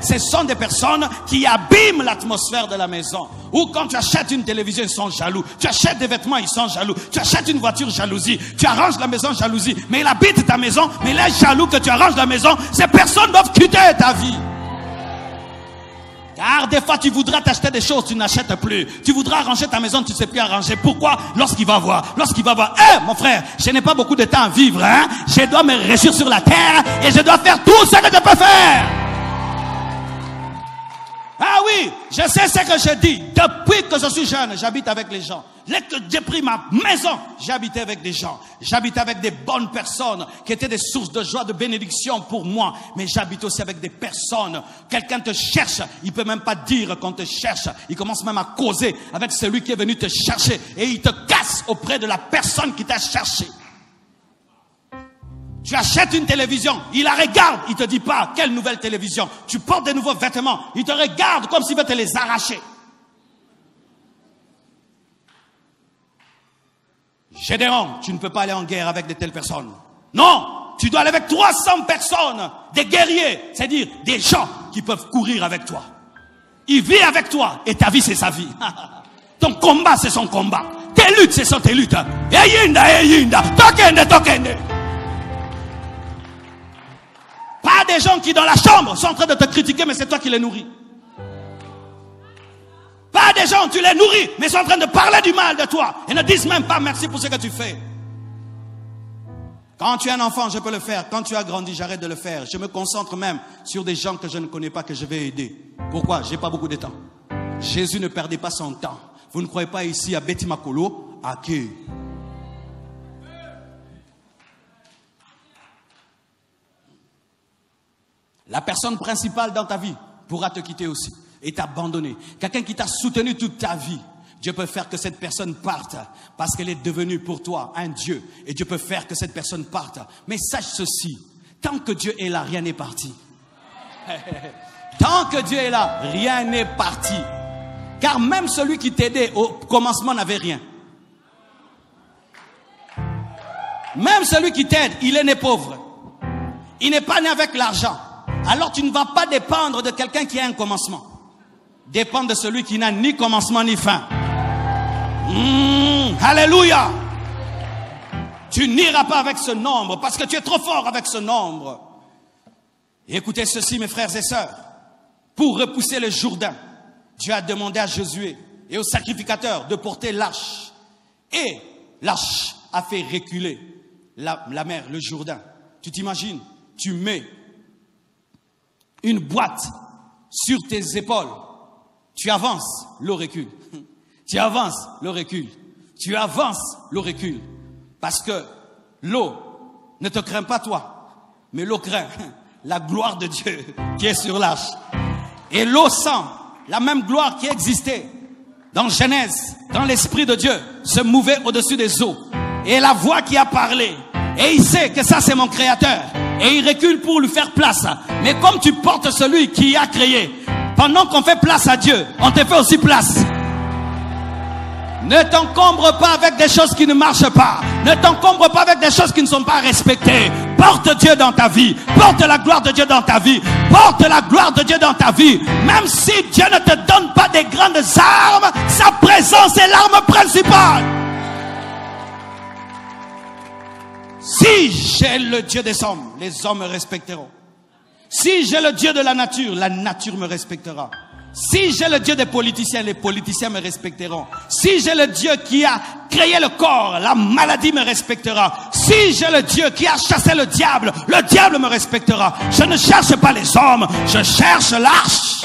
ce sont des personnes qui abîment l'atmosphère de la maison. Ou quand tu achètes une télévision, ils sont jaloux. Tu achètes des vêtements, ils sont jaloux. Tu achètes une voiture, jalousie. Tu arranges la maison, jalousie. Mais il habite ta maison, mais il est jaloux que tu arranges la maison. Ces personnes doivent quitter ta vie. Car des fois, tu voudras t'acheter des choses, tu n'achètes plus. Tu voudras arranger ta maison, tu ne sais plus arranger. Pourquoi? Lorsqu'il va voir. Mon frère, je n'ai pas beaucoup de temps à vivre. Je dois me réjouir sur la terre et je dois faire tout ce que je peux faire. Ah oui, je sais ce que je dis. Depuis que je suis jeune, j'habite avec les gens. Dès que j'ai pris ma maison, j'habitais avec des gens. J'habitais avec des bonnes personnes qui étaient des sources de joie, de bénédiction pour moi. Mais j'habite aussi avec des personnes. Quelqu'un te cherche, il peut même pas dire qu'on te cherche. Il commence même à causer avec celui qui est venu te chercher. Et il te casse auprès de la personne qui t'a cherché. Tu achètes une télévision, il la regarde, il te dit pas quelle nouvelle télévision. Tu portes des nouveaux vêtements, il te regarde comme s'il veut te les arracher. Gédéon, tu ne peux pas aller en guerre avec de telles personnes. Non, tu dois aller avec 300 personnes, des guerriers, c'est-à-dire des gens qui peuvent courir avec toi. Il vit avec toi et ta vie c'est sa vie. Ton combat c'est son combat. Tes luttes c'est son tes luttes. Eyinda, tokende. Pas des gens qui dans la chambre sont en train de te critiquer, mais c'est toi qui les nourris. Pas des gens, tu les nourris, mais sont en train de parler du mal de toi. Et ne disent même pas merci pour ce que tu fais. Quand tu es un enfant, je peux le faire. Quand tu as grandi, j'arrête de le faire. Je me concentre même sur des gens que je ne connais pas, que je vais aider. Pourquoi? J'ai pas beaucoup de temps. Jésus ne perdait pas son temps. Vous ne croyez pas ici à Betty Makolo, à qui? La personne principale dans ta vie pourra te quitter aussi et t'abandonner. Quelqu'un qui t'a soutenu toute ta vie, Dieu peut faire que cette personne parte parce qu'elle est devenue pour toi un Dieu. Et Dieu peut faire que cette personne parte. Mais sache ceci, tant que Dieu est là, rien n'est parti. Tant que Dieu est là, rien n'est parti. Car même celui qui t'aidait au commencement n'avait rien. Même celui qui t'aide, il est né pauvre. Il n'est pas né avec l'argent. Alors tu ne vas pas dépendre de quelqu'un qui a un commencement. Dépends de celui qui n'a ni commencement ni fin. Alléluia. Tu n'iras pas avec ce nombre parce que tu es trop fort avec ce nombre. Et écoutez ceci, mes frères et sœurs. Pour repousser le Jourdain, Dieu a demandé à Josué et aux sacrificateurs de porter l'arche. Et l'arche a fait reculer la mer, le Jourdain. Tu t'imagines, tu mets une boîte sur tes épaules Tu avances, l'eau recule. Tu avances, l'eau recule. Tu avances, l'eau recule. Parce que l'eau ne te craint pas toi, mais l'eau craint la gloire de Dieu qui est sur l'arche. Et l'eau sent la même gloire qui existait dans Genèse, quand l'Esprit de Dieu se mouvait au-dessus des eaux. Et la voix qui a parlé. Et il sait que ça c'est mon créateur. Et il recule pour lui faire place. Mais comme tu portes celui qui a créé, pendant qu'on fait place à Dieu, on te fait aussi place. Ne t'encombre pas avec des choses qui ne marchent pas. Ne t'encombre pas avec des choses qui ne sont pas respectées. Porte Dieu dans ta vie. Porte la gloire de Dieu dans ta vie. Porte la gloire de Dieu dans ta vie. Même si Dieu ne te donne pas des grandes armes, sa présence est l'arme principale. Si j'ai le Dieu des hommes, les hommes me respecteront. Si j'ai le Dieu de la nature me respectera. Si j'ai le Dieu des politiciens, les politiciens me respecteront. Si j'ai le Dieu qui a créé le corps, la maladie me respectera. Si j'ai le Dieu qui a chassé le diable me respectera. Je ne cherche pas les hommes, je cherche l'arche.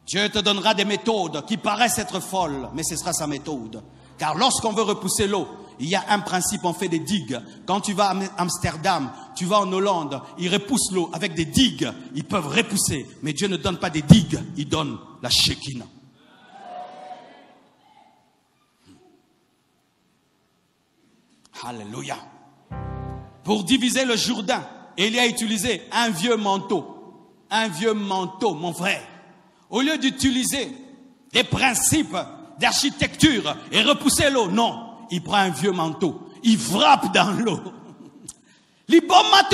Dieu te donnera des méthodes qui paraissent être folles, mais ce sera sa méthode. Car lorsqu'on veut repousser l'eau, il y a un principe, on fait des digues. Quand tu vas à Amsterdam, tu vas en Hollande, ils repoussent l'eau avec des digues. Ils peuvent repousser, mais Dieu ne donne pas des digues, il donne la Shekinah. Alléluia. Pour diviser le Jourdain, Élie a utilisé un vieux manteau. Un vieux manteau, mon frère. Au lieu d'utiliser des principes d'architecture et repousser l'eau, non. Il prend un vieux manteau, il frappe dans l'eau. Libomate.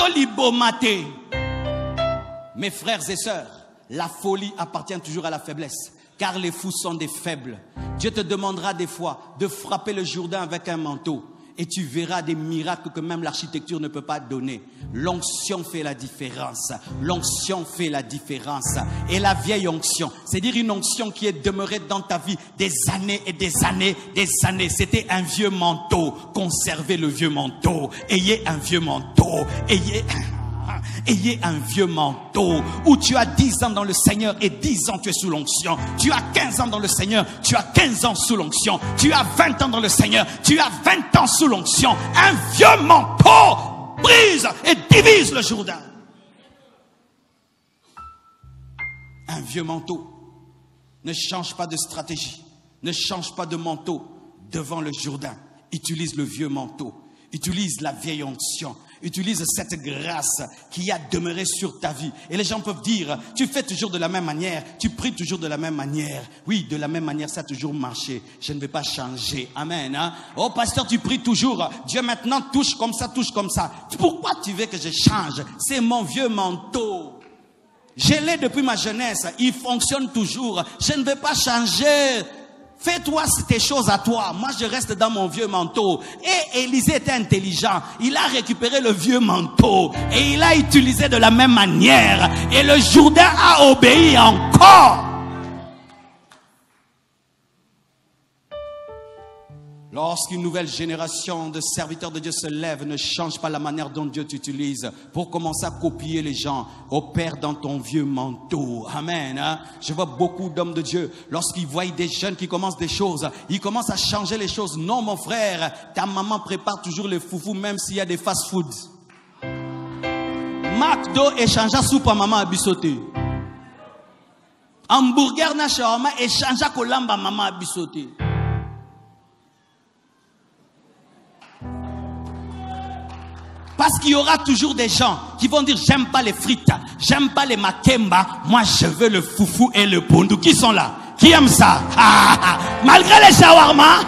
Mes frères et sœurs, la folie appartient toujours à la faiblesse, car les fous sont des faibles. Dieu te demandera des fois de frapper le Jourdain avec un manteau. Et tu verras des miracles que même l'architecture ne peut pas donner. L'onction fait la différence. L'onction fait la différence. Et la vieille onction, c'est-à-dire une onction qui est demeurée dans ta vie des années et des années, des années. C'était un vieux manteau. Conservez le vieux manteau. Ayez un vieux manteau. Ayez un vieux manteau où tu as 10 ans dans le Seigneur et 10 ans tu es sous l'onction. Tu as 15 ans dans le Seigneur, tu as 15 ans sous l'onction. Tu as 20 ans dans le Seigneur, tu as 20 ans sous l'onction. Un vieux manteau brise et divise le Jourdain. Un vieux manteau. Ne change pas de stratégie. Ne change pas de manteau devant le Jourdain. Utilise le vieux manteau. Utilise la vieille onction. Utilise cette grâce qui a demeuré sur ta vie. Et les gens peuvent dire, tu fais toujours de la même manière, tu pries toujours de la même manière. Oui, de la même manière, ça a toujours marché. Je ne vais pas changer. Amen. Hein? Oh, pasteur, tu pries toujours. Dieu maintenant touche comme ça, touche comme ça. Pourquoi tu veux que je change? C'est mon vieux manteau. Je l'ai depuis ma jeunesse. Il fonctionne toujours. Je ne vais pas changer. Fais-toi tes choses à toi. Moi, je reste dans mon vieux manteau. Et Élisée était intelligent. Il a récupéré le vieux manteau. Et il l'a utilisé de la même manière. Et le Jourdain a obéi encore. Lorsqu'une nouvelle génération de serviteurs de Dieu se lève, ne change pas la manière dont Dieu t'utilise pour commencer à copier les gens. Opère dans ton vieux manteau. Amen. Hein? Je vois beaucoup d'hommes de Dieu, lorsqu'ils voient des jeunes qui commencent des choses, ils commencent à changer les choses. Non, mon frère, ta maman prépare toujours les foufous, même s'il y a des fast-food. McDo échangea soupe à maman à bissoter. Hamburger na shawarma échangea kolamba maman à bissoter. Parce qu'il y aura toujours des gens qui vont dire, j'aime pas les frites, j'aime pas les makemba, moi je veux le foufou et le pondou. Qui sont là? Qui aiment ça? Malgré les shawarma,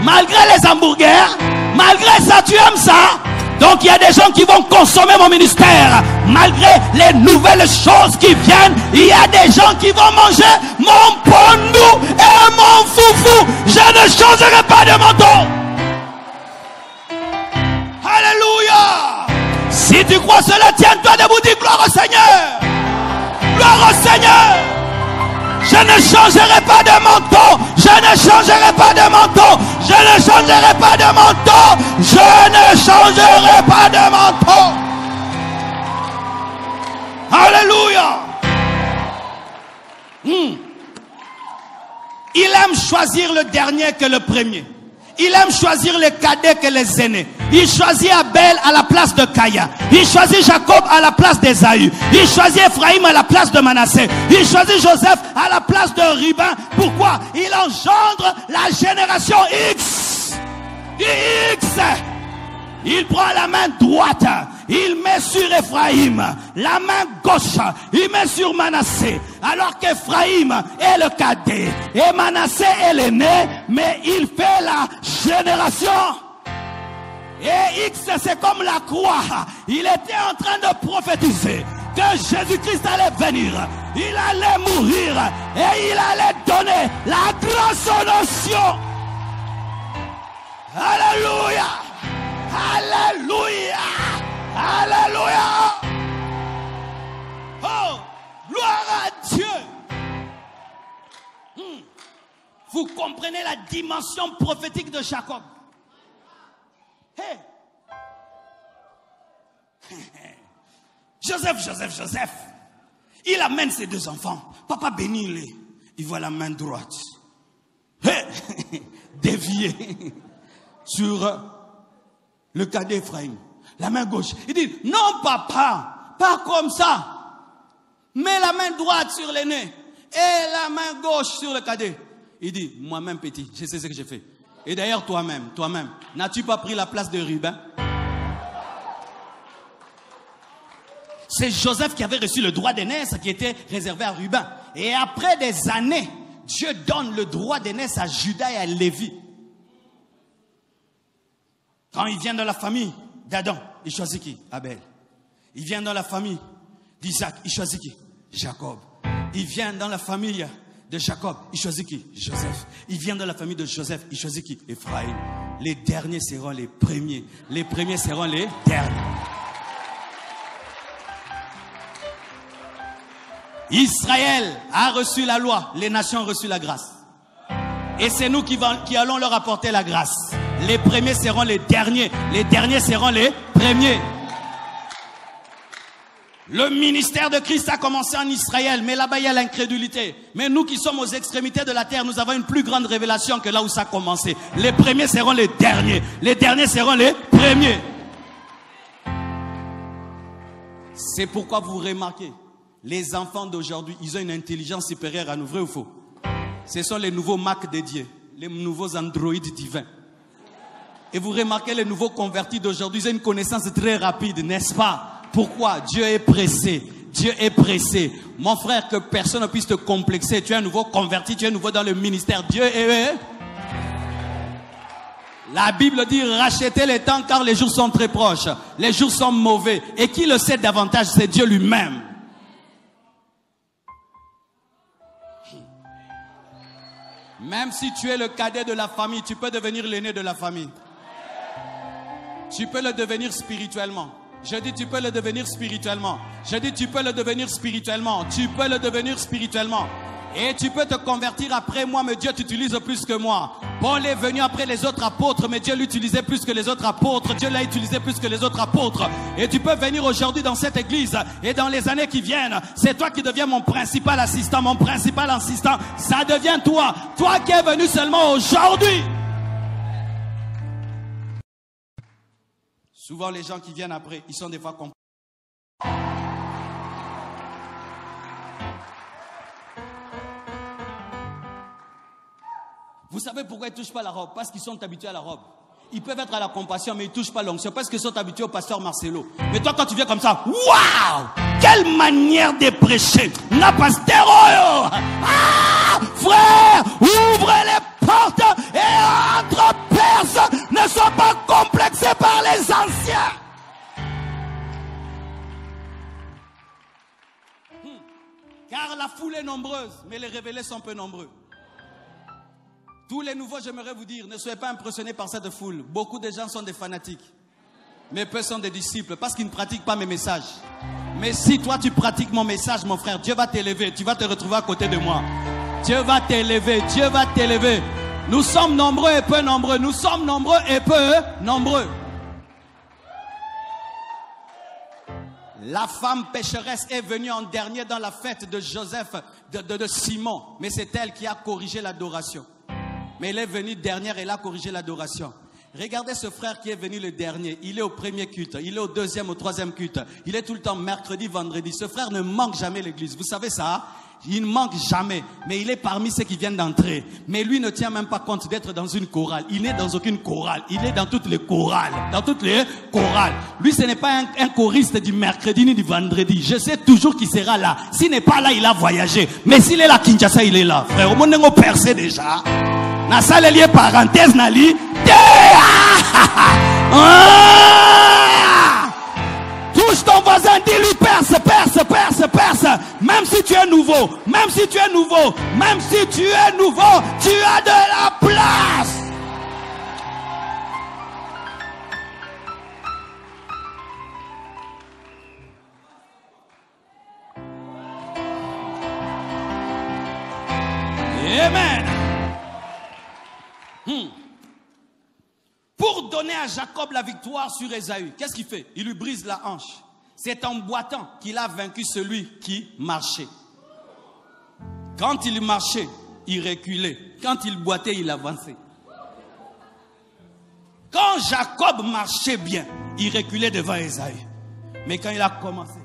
malgré les hamburgers, malgré ça, tu aimes ça? Donc il y a des gens qui vont consommer mon ministère. Malgré les nouvelles choses qui viennent, il y a des gens qui vont manger mon pondou et mon foufou. Je ne changerai pas de manteau. Alléluia. Si tu crois cela, tiens-toi debout, dis gloire au Seigneur. Gloire au Seigneur. Je ne changerai pas de manteau. Je ne changerai pas de manteau. Je ne changerai pas de manteau. Je ne changerai pas de manteau. Alléluia. Il aime choisir le dernier que le premier. Il aime choisir les cadets que les aînés. Il choisit Abel à la place de Caïn. Il choisit Jacob à la place d'Ésaü. Il choisit Ephraïm à la place de Manassé. Il choisit Joseph à la place de Ruben. Pourquoi? Il engendre la génération X. Il prend la main droite, il met sur Ephraïm, la main gauche, il met sur Manassé, alors qu'Ephraïm est le cadet et Manassé est l'aîné, mais il fait la génération. Et X, c'est comme la croix. Il était en train de prophétiser que Jésus-Christ allait venir, il allait mourir et il allait donner la transformation. Alléluia! Alléluia! Alléluia! Oh! Gloire à Dieu! Vous comprenez la dimension prophétique de Jacob? Hey. Joseph. Il amène ses deux enfants. Papa bénis-les. Il voit la main droite. Hey. Déviée sur le cadet Ephraïm. La main gauche. Il dit, non papa, pas comme ça. Mets la main droite sur l'aîné et la main gauche sur le cadet. Il dit, moi-même petit, je sais ce que j'ai fait. Et d'ailleurs toi-même, n'as-tu pas pris la place de Ruben? C'est Joseph qui avait reçu le droit d'aînesse qui était réservé à Ruben. Et après des années, Dieu donne le droit d'aînesse à Judas et à Lévi. Quand il vient dans la famille d'Adam, il choisit qui? Abel. Il vient dans la famille d'Isaac, il choisit qui? Jacob. Il vient dans la famille de Jacob, il choisit qui? Joseph. Il vient dans la famille de Joseph, il choisit qui? Ephraïm. Les derniers seront les premiers. Les premiers seront les derniers. Israël a reçu la loi, les nations ont reçu la grâce. Et c'est nous qui allons leur apporter la grâce. Les premiers seront les derniers seront les premiers. Le ministère de Christ a commencé en Israël, mais là-bas il y a l'incrédulité. Mais nous qui sommes aux extrémités de la terre, nous avons une plus grande révélation que là où ça a commencé. Les premiers seront les derniers seront les premiers. C'est pourquoi vous remarquez, les enfants d'aujourd'hui, ils ont une intelligence supérieure à nous, vrai ou faux? Ce sont les nouveaux Mac dédiés, les nouveaux Android divins. Et vous remarquez les nouveaux convertis d'aujourd'hui, ils ont une connaissance très rapide, n'est-ce pas? Pourquoi? Dieu est pressé. Dieu est pressé. Mon frère, que personne ne puisse te complexer. Tu es un nouveau converti, tu es nouveau dans le ministère. Dieu est... La Bible dit, rachetez les temps car les jours sont très proches. Les jours sont mauvais. Et qui le sait davantage, c'est Dieu lui-même. Même si tu es le cadet de la famille, tu peux devenir l'aîné de la famille. Tu peux le devenir spirituellement. Je dis tu peux le devenir spirituellement. Je dis tu peux le devenir spirituellement. Tu peux le devenir spirituellement. Et tu peux te convertir après moi, mais Dieu t'utilise plus que moi. Paul est venu après les autres apôtres, mais Dieu l'utilisait plus que les autres apôtres. Dieu l'a utilisé plus que les autres apôtres. Et tu peux venir aujourd'hui dans cette église et dans les années qui viennent, c'est toi qui deviens mon principal assistant, mon principal assistant. Ça devient toi. Toi qui es venu seulement aujourd'hui. Souvent, les gens qui viennent après, ils sont des fois complexés. Vous savez pourquoi ils ne touchent pas la robe? Parce qu'ils sont habitués à la robe. Ils peuvent être à la compassion, mais ils ne touchent pas l'onction parce qu'ils sont habitués au pasteur Marcelo. Mais toi, quand tu viens comme ça, waouh! Quelle manière de prêcher! La pasteur! Ah! Frère, ouvrez les portes et entre personnes ne soient pas complexés par les anciens. Car la foule est nombreuse, mais les révélés sont peu nombreux. Tous les nouveaux, j'aimerais vous dire, ne soyez pas impressionnés par cette foule. Beaucoup de gens sont des fanatiques. Mais peu sont des disciples parce qu'ils ne pratiquent pas mes messages. Mais si toi tu pratiques mon message, mon frère, Dieu va t'élever. Tu vas te retrouver à côté de moi. Dieu va t'élever. Dieu va t'élever. Nous sommes nombreux et peu nombreux. Nous sommes nombreux et peu nombreux. La femme pécheresse est venue en dernier dans la fête de Joseph, de Simon. Mais c'est elle qui a corrigé l'adoration. Mais elle est venue dernière et elle a corrigé l'adoration. Regardez ce frère qui est venu le dernier. Il est au premier culte, il est au deuxième, au troisième culte. Il est tout le temps mercredi, vendredi. Ce frère ne manque jamais l'église. Vous savez ça? Il ne manque jamais. Mais il est parmi ceux qui viennent d'entrer. Mais lui ne tient même pas compte d'être dans une chorale. Il n'est dans aucune chorale. Il est dans toutes les chorales. Dans toutes les chorales. Lui, ce n'est pas un choriste du mercredi ni du vendredi. Je sais toujours qu'il sera là. S'il n'est pas là, il a voyagé. Mais s'il est là, Kinshasa, il est là. Frère, au monde, on percé déjà. Na salle lié parenthèse, Nali. Touche ton voisin, dis-lui perce, perce, perce, perce. Même si tu es nouveau, même si tu es nouveau, même si tu es nouveau, tu as de la place. Amen. Pour donner à Jacob la victoire sur Ésaü, qu'est-ce qu'il fait? Il lui brise la hanche. C'est en boitant qu'il a vaincu celui qui marchait. Quand il marchait, il reculait. Quand il boitait, il avançait. Quand Jacob marchait bien, il reculait devant Ésaü. Mais quand il a commencé,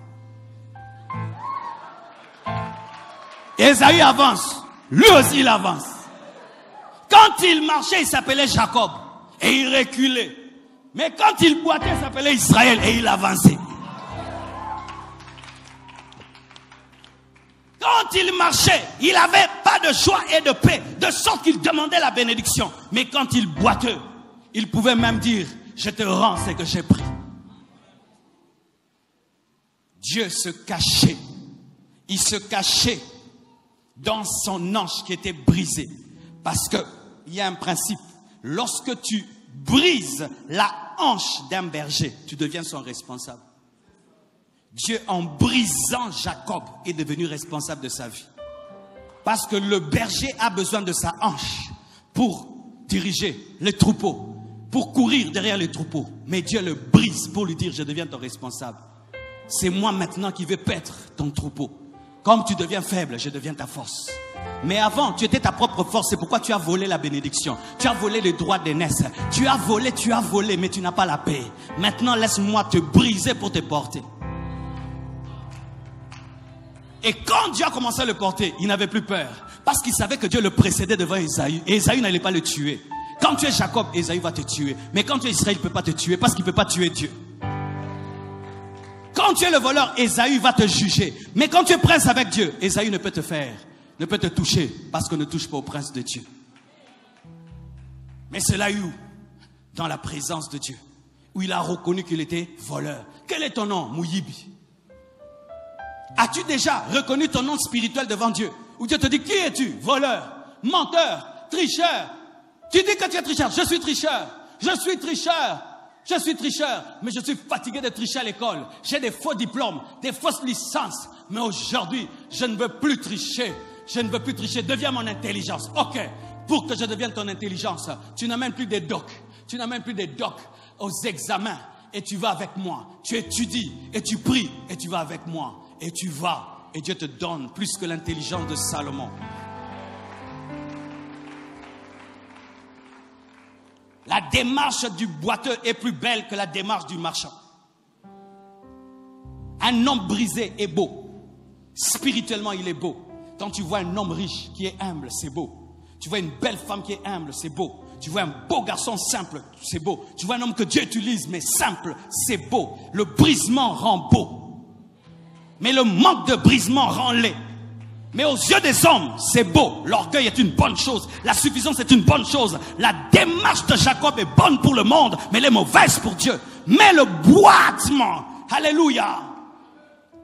Ésaü avance. Lui aussi, il avance. Quand il marchait, il s'appelait Jacob. Et il reculait. Mais quand il boitait, il s'appelait Israël. Et il avançait. Quand il marchait, il n'avait pas de joie et de paix. De sorte qu'il demandait la bénédiction. Mais quand il boitait, il pouvait même dire, je te rends ce que j'ai pris. Dieu se cachait. Il se cachait dans son hanche qui était brisée. Parce qu'il y a un principe. Lorsque tu brises la hanche d'un berger, tu deviens son responsable. Dieu, en brisant Jacob, est devenu responsable de sa vie. Parce que le berger a besoin de sa hanche pour diriger les troupeaux, pour courir derrière les troupeaux. Mais Dieu le brise pour lui dire, je deviens ton responsable. C'est moi maintenant qui vais paître ton troupeau. Comme tu deviens faible, je deviens ta force. Mais avant, tu étais ta propre force. C'est pourquoi tu as volé la bénédiction. Tu as volé les droits d'aînesse. Tu as volé, mais tu n'as pas la paix. Maintenant, laisse-moi te briser pour te porter. Et quand Dieu a commencé à le porter, il n'avait plus peur. Parce qu'il savait que Dieu le précédait devant Ésaü. Et Ésaü n'allait pas le tuer. Quand tu es Jacob, Ésaü va te tuer. Mais quand tu es Israël, il ne peut pas te tuer parce qu'il ne peut pas tuer Dieu. Quand tu es le voleur, Ésaü va te juger. Mais quand tu es prince avec Dieu, Ésaü ne peut te faire, ne peut te toucher, parce qu'on ne touche pas au prince de Dieu. Mais c'est là où? Dans la présence de Dieu, où il a reconnu qu'il était voleur. Quel est ton nom? Mouyibi. As-tu déjà reconnu ton nom spirituel devant Dieu? Où Dieu te dit, qui es-tu? Voleur, menteur, tricheur. Tu dis que tu es tricheur. Je suis tricheur. Je suis tricheur. Je suis tricheur, mais je suis fatigué de tricher à l'école. J'ai des faux diplômes, des fausses licences. Mais aujourd'hui, je ne veux plus tricher. Je ne veux plus tricher. Deviens mon intelligence. Ok, pour que je devienne ton intelligence, tu n'amènes plus des docs. Tu n'amènes plus des docs aux examens. Et tu vas avec moi. Tu étudies et tu pries et tu vas avec moi. Et tu vas. Et Dieu te donne plus que l'intelligence de Salomon. La démarche du boiteux est plus belle que la démarche du marchand. Un homme brisé est beau. Spirituellement, il est beau. Quand tu vois un homme riche qui est humble, c'est beau. Tu vois une belle femme qui est humble, c'est beau. Tu vois un beau garçon simple, c'est beau. Tu vois un homme que Dieu utilise, mais simple, c'est beau. Le brisement rend beau. Mais le manque de brisement rend laid. Mais aux yeux des hommes, c'est beau. L'orgueil est une bonne chose. La suffisance est une bonne chose. La démarche de Jacob est bonne pour le monde, mais elle est mauvaise pour Dieu. Mais le boitement, alléluia,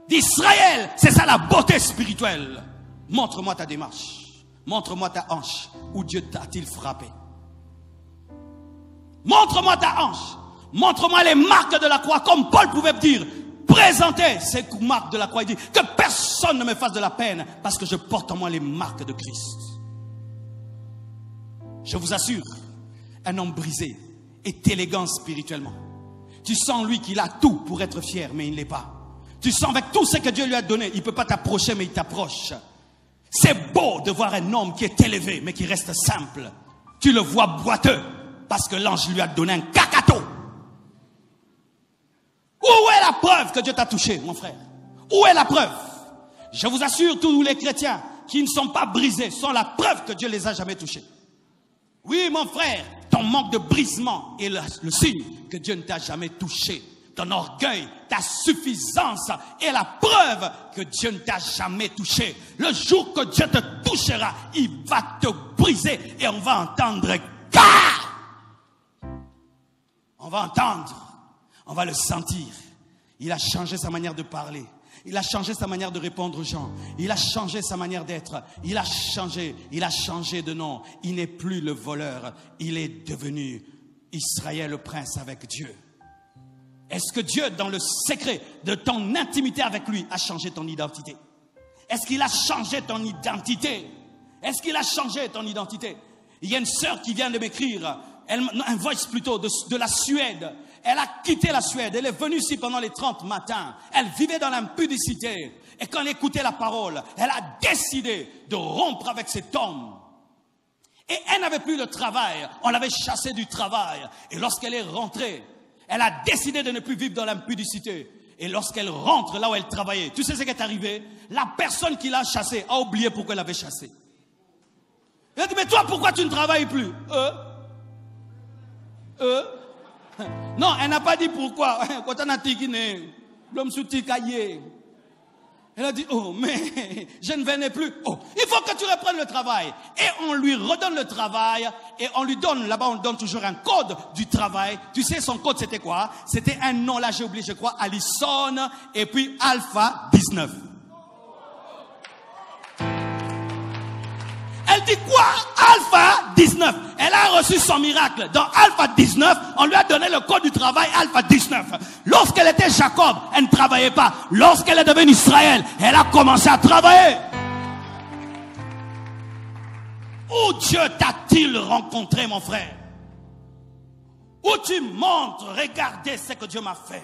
d'Israël, c'est ça la beauté spirituelle. Montre-moi ta démarche. Montre-moi ta hanche. Où Dieu t'a-t-il frappé? Montre-moi ta hanche. Montre-moi les marques de la croix, comme Paul pouvait dire. Présenter ces marques de la croix. Il dit que personne ne me fasse de la peine parce que je porte en moi les marques de Christ. Je vous assure, un homme brisé est élégant spirituellement. Tu sens lui qu'il a tout pour être fier, mais il ne l'est pas. Tu sens avec tout ce que Dieu lui a donné, il ne peut pas t'approcher, mais il t'approche. C'est beau de voir un homme qui est élevé, mais qui reste simple. Tu le vois boiteux, parce que l'ange lui a donné un cacato. Où est la preuve que Dieu t'a touché, mon frère? Où est la preuve? Je vous assure, tous les chrétiens qui ne sont pas brisés sont la preuve que Dieu les a jamais touchés. Oui, mon frère, ton manque de brisement est le signe que Dieu ne t'a jamais touché. Ton orgueil, ta suffisance est la preuve que Dieu ne t'a jamais touché. Le jour que Dieu te touchera, il va te briser et on va entendre car. On va entendre, on va le sentir. Il a changé sa manière de parler. Il a changé sa manière de répondre aux gens. Il a changé sa manière d'être. Il a changé de nom. Il n'est plus le voleur. Il est devenu Israël, le prince avec Dieu. Est-ce que Dieu, dans le secret de ton intimité avec lui, a changé ton identité? Est-ce qu'il a changé ton identité? Est-ce qu'il a changé ton identité? Il y a une sœur qui vient de m'écrire, un voice plutôt, de la Suède. Elle a quitté la Suède, elle est venue ici pendant les 30 matins. Elle vivait dans l'impudicité. Et quand elle écoutait la parole, elle a décidé de rompre avec cet homme. Et elle n'avait plus de travail. On l'avait chassée du travail. Et lorsqu'elle est rentrée, elle a décidé de ne plus vivre dans l'impudicité. Et lorsqu'elle rentre là où elle travaillait, tu sais ce qui est arrivé? La personne qui l'a chassée a oublié pourquoi elle l'avait chassée. Elle a dit, mais toi, pourquoi tu ne travailles plus? Non, elle n'a pas dit pourquoi. Elle a dit, oh, mais je ne venais plus. Oh, il faut que tu reprennes le travail. Et on lui redonne le travail. Et on lui donne, là-bas on donne toujours un code du travail. Tu sais son code c'était quoi? C'était un nom, là j'ai oublié, je crois, Allison. Et puis Alpha 19. Elle dit quoi? Alpha 19. Elle a reçu son miracle. Dans Alpha 19, on lui a donné le code du travail Alpha 19. Lorsqu'elle était Jacob, elle ne travaillait pas. Lorsqu'elle est devenue Israël, elle a commencé à travailler. Où Dieu t'a-t-il rencontré, mon frère? Où tu montres, regardez ce que Dieu m'a fait.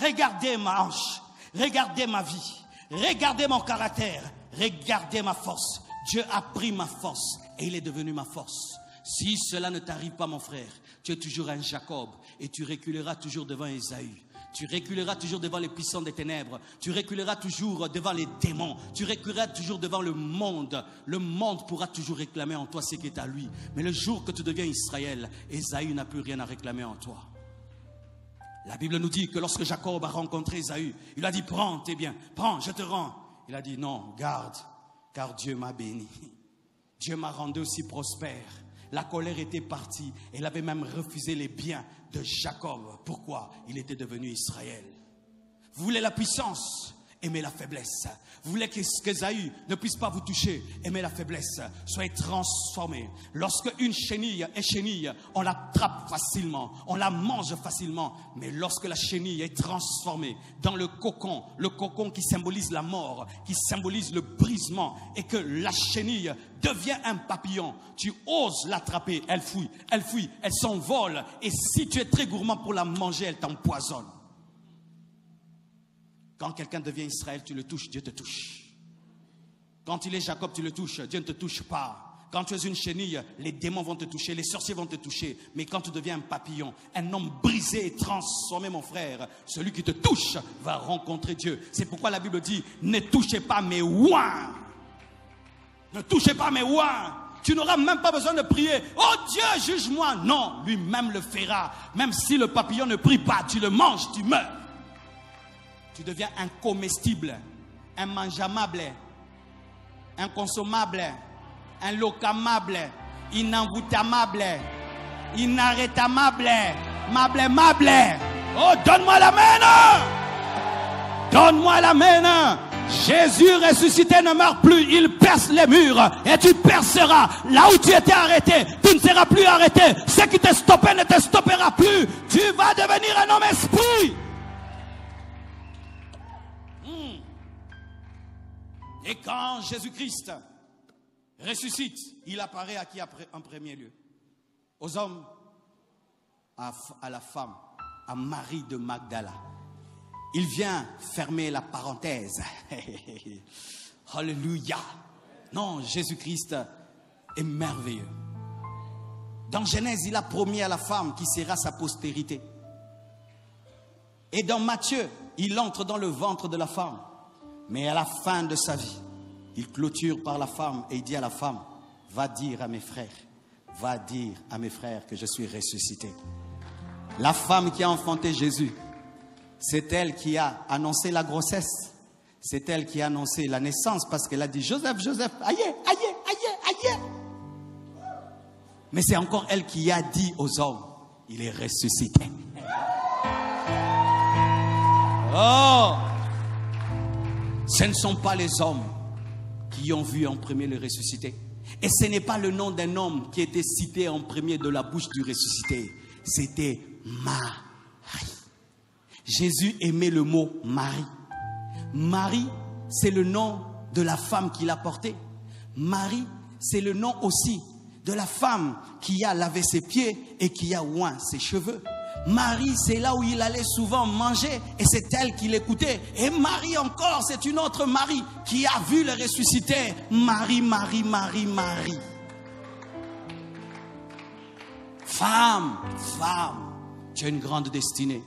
Regardez ma hanche. Regardez ma vie. Regardez mon caractère. Regardez ma force. Dieu a pris ma force et il est devenu ma force. Si cela ne t'arrive pas, mon frère, tu es toujours un Jacob et tu reculeras toujours devant Ésaü. Tu reculeras toujours devant les puissants des ténèbres. Tu reculeras toujours devant les démons. Tu reculeras toujours devant le monde. Le monde pourra toujours réclamer en toi ce qui est à lui. Mais le jour que tu deviens Israël, Ésaü n'a plus rien à réclamer en toi. La Bible nous dit que lorsque Jacob a rencontré Ésaü, il a dit, prends tes biens, prends, je te rends. Il a dit, non, garde. Car Dieu m'a béni. Dieu m'a rendu aussi prospère. La colère était partie. Elle avait même refusé les biens de Jacob. Pourquoi? Il était devenu Israël. Vous voulez la puissance? Aimez la faiblesse. Vous voulez qu'Ésaü ne puisse pas vous toucher? Aimez la faiblesse. Soyez transformés. Lorsque une chenille est chenille, on l'attrape facilement. On la mange facilement. Mais lorsque la chenille est transformée dans le cocon qui symbolise la mort, qui symbolise le brisement, et que la chenille devient un papillon, tu oses l'attraper, elle fuit, elle s'envole. Et si tu es très gourmand pour la manger, elle t'empoisonne. Quand quelqu'un devient Israël, tu le touches, Dieu te touche. Quand il est Jacob, tu le touches, Dieu ne te touche pas. Quand tu es une chenille, les démons vont te toucher, les sorciers vont te toucher. Mais quand tu deviens un papillon, un homme brisé et transformé, mon frère, celui qui te touche va rencontrer Dieu. C'est pourquoi la Bible dit, ne touchez pas mes oins. Ne touchez pas mes oins. Tu n'auras même pas besoin de prier. Oh Dieu, juge-moi. Non, lui-même le fera. Même si le papillon ne prie pas, tu le manges, tu meurs. Tu deviens incomestible, immangeable, inconsommable, inlocamable, inenvoûtamable, inarrêtamable, mable. Oh, donne-moi la main! Donne-moi la main! Jésus ressuscité ne meurt plus, il perce les murs et tu perceras. Là où tu étais arrêté, tu ne seras plus arrêté. Ce qui te stoppait ne te stoppera plus. Tu vas devenir un homme esprit. Et quand Jésus-Christ ressuscite, il apparaît à qui en premier lieu? Aux hommes, à la femme, à Marie de Magdala. il vient fermer la parenthèse. Alléluia. Non, Jésus-Christ est merveilleux. Dans Genèse, il a promis à la femme qui sera sa postérité. Et dans Matthieu, il entre dans le ventre de la femme. Mais à la fin de sa vie, il clôture par la femme et il dit à la femme, va dire à mes frères que je suis ressuscité. La femme qui a enfanté Jésus, c'est elle qui a annoncé la grossesse. C'est elle qui a annoncé la naissance parce qu'elle a dit, Joseph, aïe, aïe, aïe, aïe. Mais c'est encore elle qui a dit aux hommes, il est ressuscité. Oh, ce ne sont pas les hommes qui ont vu en premier le ressuscité. Et ce n'est pas le nom d'un homme qui était cité en premier de la bouche du ressuscité. C'était Marie. Jésus aimait le mot Marie. Marie, c'est le nom de la femme qui l'a porté. Marie, c'est le nom aussi de la femme qui a lavé ses pieds et qui a oint ses cheveux. Marie, c'est là où il allait souvent manger et c'est elle qui l'écoutait. Et Marie encore, c'est une autre Marie qui a vu le ressuscité. Marie, Marie, Marie, Marie. Femme, femme, tu as une grande destinée.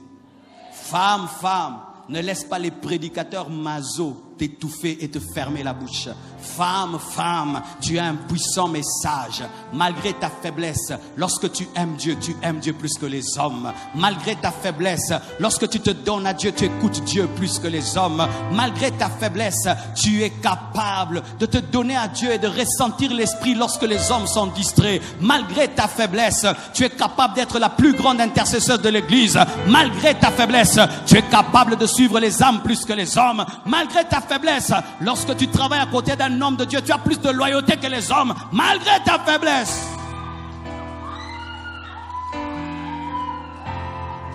Femme, femme, ne laisse pas les prédicateurs maso t'étouffer et te fermer la bouche. Femme, femme, tu as un puissant message. Malgré ta faiblesse, lorsque tu aimes Dieu plus que les hommes. Malgré ta faiblesse, lorsque tu te donnes à Dieu, tu écoutes Dieu plus que les hommes. Malgré ta faiblesse, tu es capable de te donner à Dieu et de ressentir l'esprit lorsque les hommes sont distraits. Malgré ta faiblesse, tu es capable d'être la plus grande intercesseuse de l'église. Malgré ta faiblesse, tu es capable de suivre les âmes plus que les hommes. Malgré ta faiblesse, lorsque tu travailles à côté d'un homme de Dieu, tu as plus de loyauté que les hommes. Malgré ta faiblesse,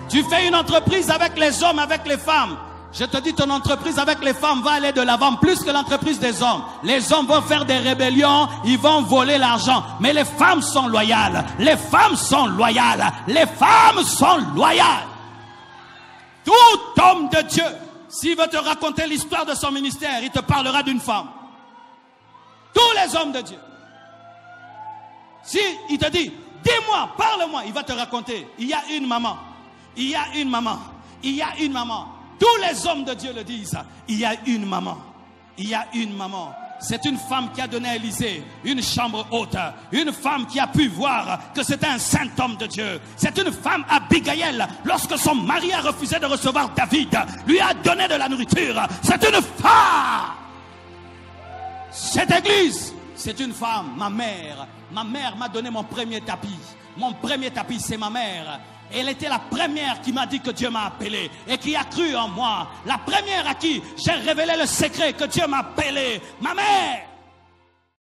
tu fais une entreprise avec les hommes, avec les femmes. Je te dis, ton entreprise avec les femmes va aller de l'avant plus que l'entreprise des hommes. Les hommes vont faire des rébellions, ils vont voler l'argent. Mais les femmes sont loyales. Les femmes sont loyales. Les femmes sont loyales. Tout homme de Dieu, s'il veut te raconter l'histoire de son ministère, il te parlera d'une femme. Tous les hommes de Dieu. Si il te dit, dis-moi, parle-moi, il va te raconter. Il y a une maman. Il y a une maman. Il y a une maman. Tous les hommes de Dieu le disent. Il y a une maman. Il y a une maman. C'est une femme qui a donné à Élisée une chambre haute. Une femme qui a pu voir que c'était un saint homme de Dieu. C'est une femme, Abigaïl, lorsque son mari a refusé de recevoir David, lui a donné de la nourriture. C'est une femme. Cette église, c'est une femme. Ma mère m'a donné mon premier tapis. Mon premier tapis, c'est ma mère. Elle était la première qui m'a dit que Dieu m'a appelé et qui a cru en moi. La première à qui j'ai révélé le secret que Dieu m'a appelé. Ma mère.